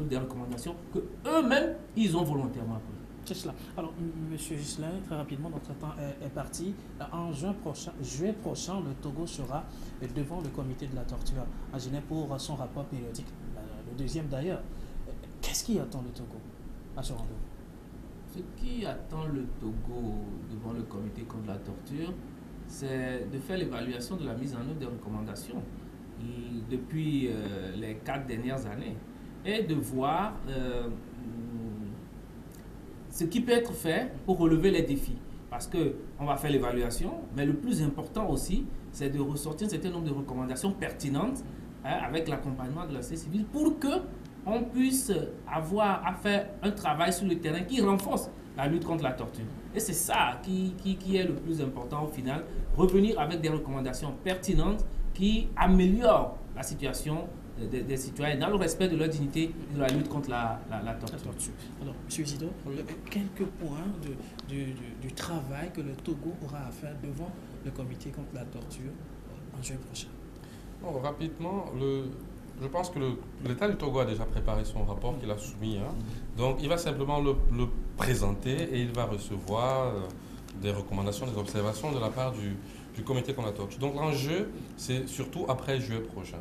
des recommandations que eux-mêmes ils ont volontairement prises. C'est cela. Alors, M. Ghislain, très rapidement, notre temps est parti. En juin prochain, le Togo sera devant le comité de la torture à Genève pour son rapport périodique, le deuxième d'ailleurs. Qu'est-ce qui attend le Togo à ce rendez-vous? Ce qui attend le Togo devant le comité contre la torture, c'est de faire l'évaluation de la mise en œuvre des recommandations depuis les 4 dernières années et de voir ce qui peut être fait pour relever les défis. Parce qu'on va faire l'évaluation, mais le plus important aussi, c'est de ressortir un certain nombre de recommandations pertinentes avec l'accompagnement de la société civile pour qu'on puisse avoir à faire un travail sur le terrain qui renforce la lutte contre la torture. Et c'est ça qui est le plus important au final, revenir avec des recommandations pertinentes qui améliorent la situation des citoyens dans le respect de leur dignité et de la lutte contre la torture. Alors, M. Isidore, quelques points du travail que le Togo aura à faire devant le comité contre la torture en juin prochain. Bon, rapidement, je pense que l'État du Togo a déjà préparé son rapport qu'il a soumis. Donc, il va simplement le présenter et il va recevoir des recommandations, des observations de la part du comité contre la torture. Donc, l'enjeu, c'est surtout après juillet prochain.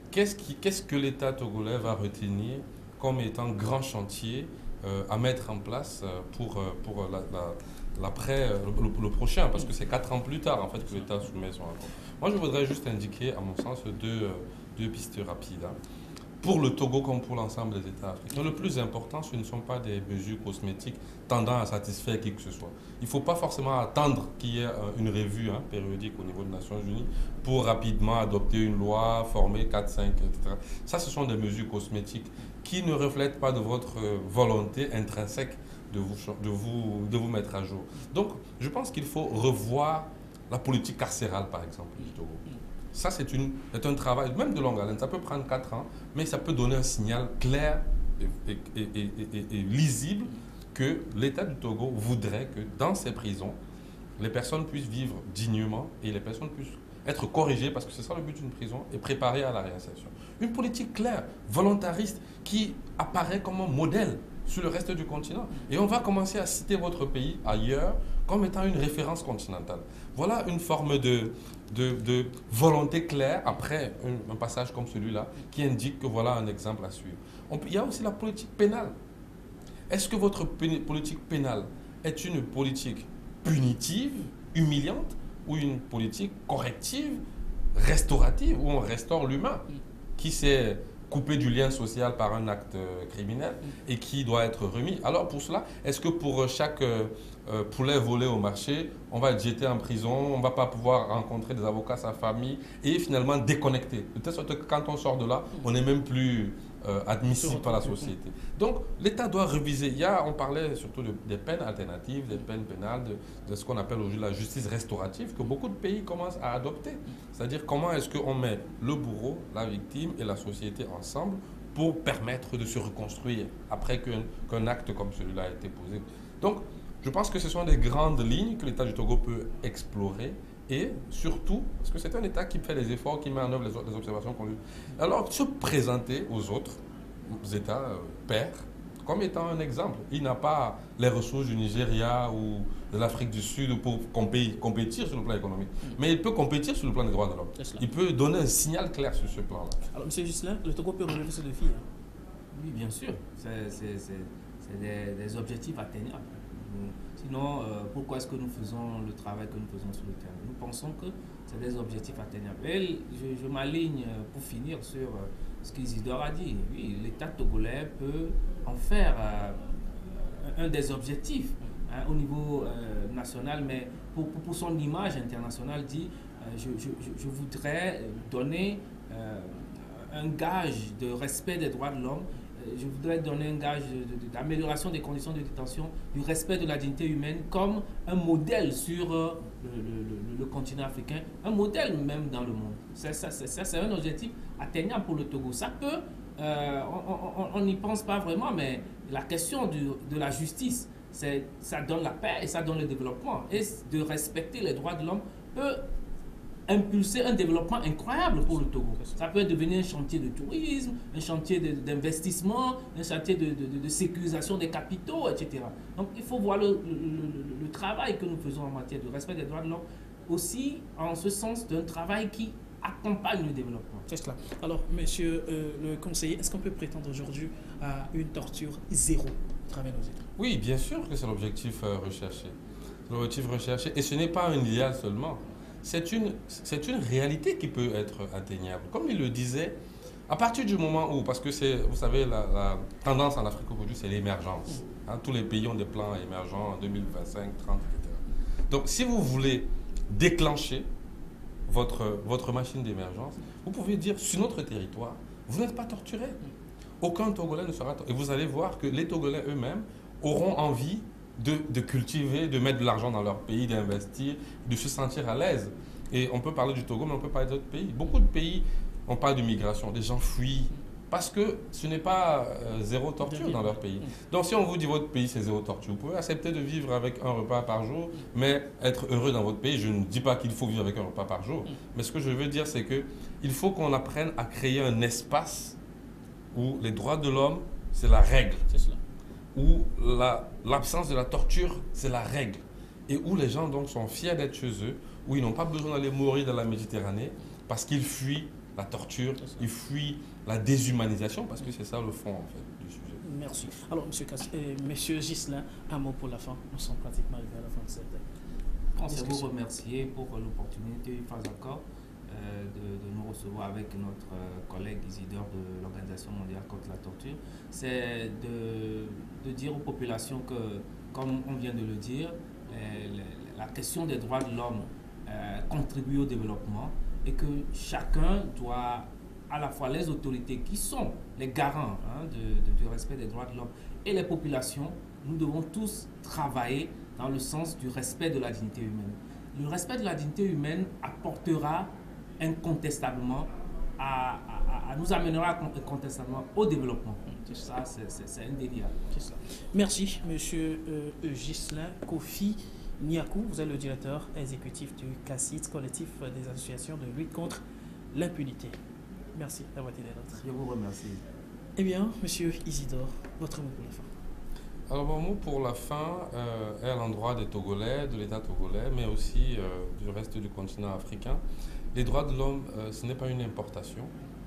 Qu'est-ce que l'État togolais va retenir comme étant grand chantier à mettre en place pour le prochain, parce que c'est 4 ans plus tard en fait que l'État soumet son rapport. Moi, je voudrais juste indiquer, à mon sens, deux pistes rapides. Pour le Togo comme pour l'ensemble des États africains, le plus important, ce ne sont pas des mesures cosmétiques tendant à satisfaire qui que ce soit. Il ne faut pas forcément attendre qu'il y ait une revue périodique au niveau des Nations Unies pour rapidement adopter une loi, former 4, 5, etc. Ça, ce sont des mesures cosmétiques. qui ne reflètent pas de votre volonté intrinsèque de vous mettre à jour. Donc, je pense qu'il faut revoir la politique carcérale, par exemple, du Togo. Ça, c'est un travail, même de longue haleine. Ça peut prendre 4 ans, mais ça peut donner un signal clair et lisible que l'État du Togo voudrait que dans ces prisons, les personnes puissent vivre dignement et les personnes puissent être corrigées, parce que c'est ça le but d'une prison, et préparées à la réinsertion. Une politique claire, volontariste, qui apparaît comme un modèle sur le reste du continent. Et on va commencer à citer votre pays ailleurs comme étant une référence continentale. Voilà une forme de volonté claire après un passage comme celui-là qui indique que voilà un exemple à suivre. Il y a aussi la politique pénale. Est-ce que votre politique pénale est une politique punitive, humiliante, ou une politique corrective, restaurative, où on restaure l'humain qui s'est coupé du lien social par un acte criminel et qui doit être remis? Alors pour cela, est-ce que pour chaque poulet volé au marché, on va être jeté en prison, on ne va pas pouvoir rencontrer des avocats, sa famille, et finalement déconnecter, de telle sorte que quand on sort de là, on n'est même plus admissible par la société. Donc l'État doit réviser. On parlait surtout des peines alternatives, des peines pénales, de ce qu'on appelle aujourd'hui la justice restaurative, que beaucoup de pays commencent à adopter. C'est-à-dire comment est-ce qu'on met le bourreau, la victime et la société ensemble pour permettre de se reconstruire après qu'un acte comme celui-là a été posé. Donc je pense que ce sont des grandes lignes que l'État du Togo peut explorer. Et surtout, parce que c'est un État qui fait des efforts, qui met en œuvre les observations qu'on lui... Alors, se présenter aux autres États pairs comme étant un exemple. Il n'a pas les ressources du Nigeria ou de l'Afrique du Sud pour compétir sur le plan économique. Mais il peut compétir sur le plan des droits de l'homme. Il peut donner un signal clair sur ce plan-là. Alors, M. Ghislain, le Togo peut relever ce défi, hein? Oui, bien sûr. C'est des objectifs atteignables. Sinon, pourquoi est-ce que nous faisons le travail que nous faisons sur le terrain? Nous pensons que c'est des objectifs atteignables. Et je m'aligne pour finir sur ce qu'Isidore a dit. Oui, l'État togolais peut en faire un des objectifs au niveau national, mais pour son image internationale, dit je voudrais donner un gage de respect des droits de l'homme. Je voudrais donner un gage d'amélioration des conditions de détention, du respect de la dignité humaine comme un modèle sur le continent africain, un modèle même dans le monde. C'est un objectif atteignable pour le Togo. Ça peut, on n'y pense pas vraiment, mais la question de la justice, ça donne la paix et ça donne le développement. Et de respecter les droits de l'homme peut impulser un développement incroyable pour le Togo. Ça peut devenir un chantier de tourisme, un chantier d'investissement, un chantier de sécurisation des capitaux, etc. Donc il faut voir le travail que nous faisons en matière de respect des droits de l'homme aussi en ce sens d'un travail qui accompagne le développement. C'est cela. Alors, monsieur le conseiller, est-ce qu'on peut prétendre aujourd'hui à une torture zéro à travers nos États? Oui, bien sûr que c'est l'objectif recherché. L'objectif recherché, et ce n'est pas un idéal seulement. C'est une réalité qui peut être atteignable. Comme il le disait, à partir du moment où, parce que vous savez, la tendance en Afrique aujourd'hui, c'est l'émergence. Tous les pays ont des plans émergents en 2025, 30, etc. Donc, si vous voulez déclencher votre machine d'émergence, vous pouvez dire, sur notre territoire, vous n'êtes pas torturé. Aucun Togolais ne sera torturé. Et vous allez voir que les Togolais eux-mêmes auront envie de cultiver, de mettre de l'argent dans leur pays, d'investir, de se sentir à l'aise. Et on peut parler du Togo, mais on peut parler d'autres pays. Beaucoup de pays, on parle de migration, des gens fuient parce que ce n'est pas zéro torture dans leur pays. Donc si on vous dit votre pays c'est zéro torture, vous pouvez accepter de vivre avec un repas par jour, mais être heureux dans votre pays. Je ne dis pas qu'il faut vivre avec un repas par jour, mais ce que je veux dire c'est qu'il faut qu'on apprenne à créer un espace où les droits de l'homme, c'est la règle. C'est cela. Où l'absence de la torture, c'est la règle. Et où les gens donc sont fiers d'être chez eux, où ils n'ont pas besoin d'aller mourir dans la Méditerranée, parce qu'ils fuient la torture, ils fuient la déshumanisation, parce que c'est ça le fond en fait, du sujet. Merci. Alors, monsieur Ghislain, un mot pour la fin. Nous sommes pratiquement arrivés à la fin de cette discussion. Je vous remercier pour l'opportunité, une fois encore, de nous recevoir avec notre collègue Isidore de l'Organisation mondiale contre la torture. C'est de dire aux populations que, comme on vient de le dire, la question des droits de l'homme contribue au développement et que chacun doit, à la fois les autorités qui sont les garants du respect des droits de l'homme. Et les populations, nous devons tous travailler dans le sens du respect de la dignité humaine. Le respect de la dignité humaine apportera incontestablement, nous amènera incontestablement au développement. Ça, c'est indéniable. Ça. Merci, monsieur Ghislain Kofi Niakou. Vous êtes le directeur exécutif du CACIT, collectif des associations de lutte contre l'impunité. Merci d'avoir été des nôtres. Je vous remercie. Eh bien, monsieur Isidore, votre mot pour la fin. Alors, mon mot pour la fin est à l'endroit des Togolais, de l'État togolais, mais aussi du reste du continent africain. Les droits de l'homme, ce n'est pas une importation.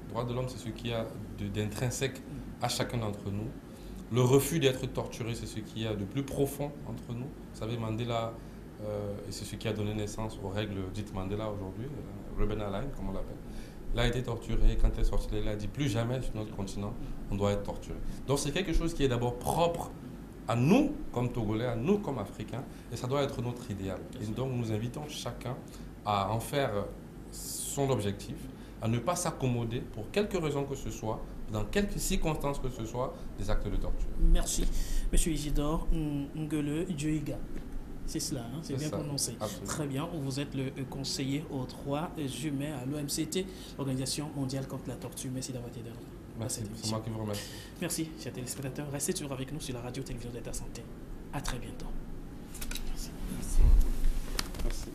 Les droits de l'homme, c'est ce qu'il y a d'intrinsèque à chacun d'entre nous. Le refus d'être torturé, c'est ce qu'il y a de plus profond entre nous. Vous savez, Mandela, et c'est ce qui a donné naissance aux règles dites Mandela aujourd'hui, Rubena Line, comme on l'appelle. Il a été torturé. Quand il est sorti, il a dit plus jamais sur notre continent, on doit être torturé. Donc c'est quelque chose qui est d'abord propre à nous comme Togolais, à nous comme Africains, et ça doit être notre idéal. Et donc nous invitons chacun à en faire son objectif, à ne pas s'accommoder pour quelque raison que ce soit, dans quelques circonstances que ce soit, des actes de torture. Merci. Monsieur Isidore Ngele Djoiga. C'est cela, hein? C'est bien ça, prononcé. absolument. Très bien, vous êtes le conseiller aux droits humains à l'OMCT, l'Organisation mondiale contre la torture. Merci d'avoir été là. Merci, c'est moi qui vous remercie. Merci, chers téléspectateurs. Restez toujours avec nous sur la radio-télévision d'État Santé. À très bientôt. Merci. Merci.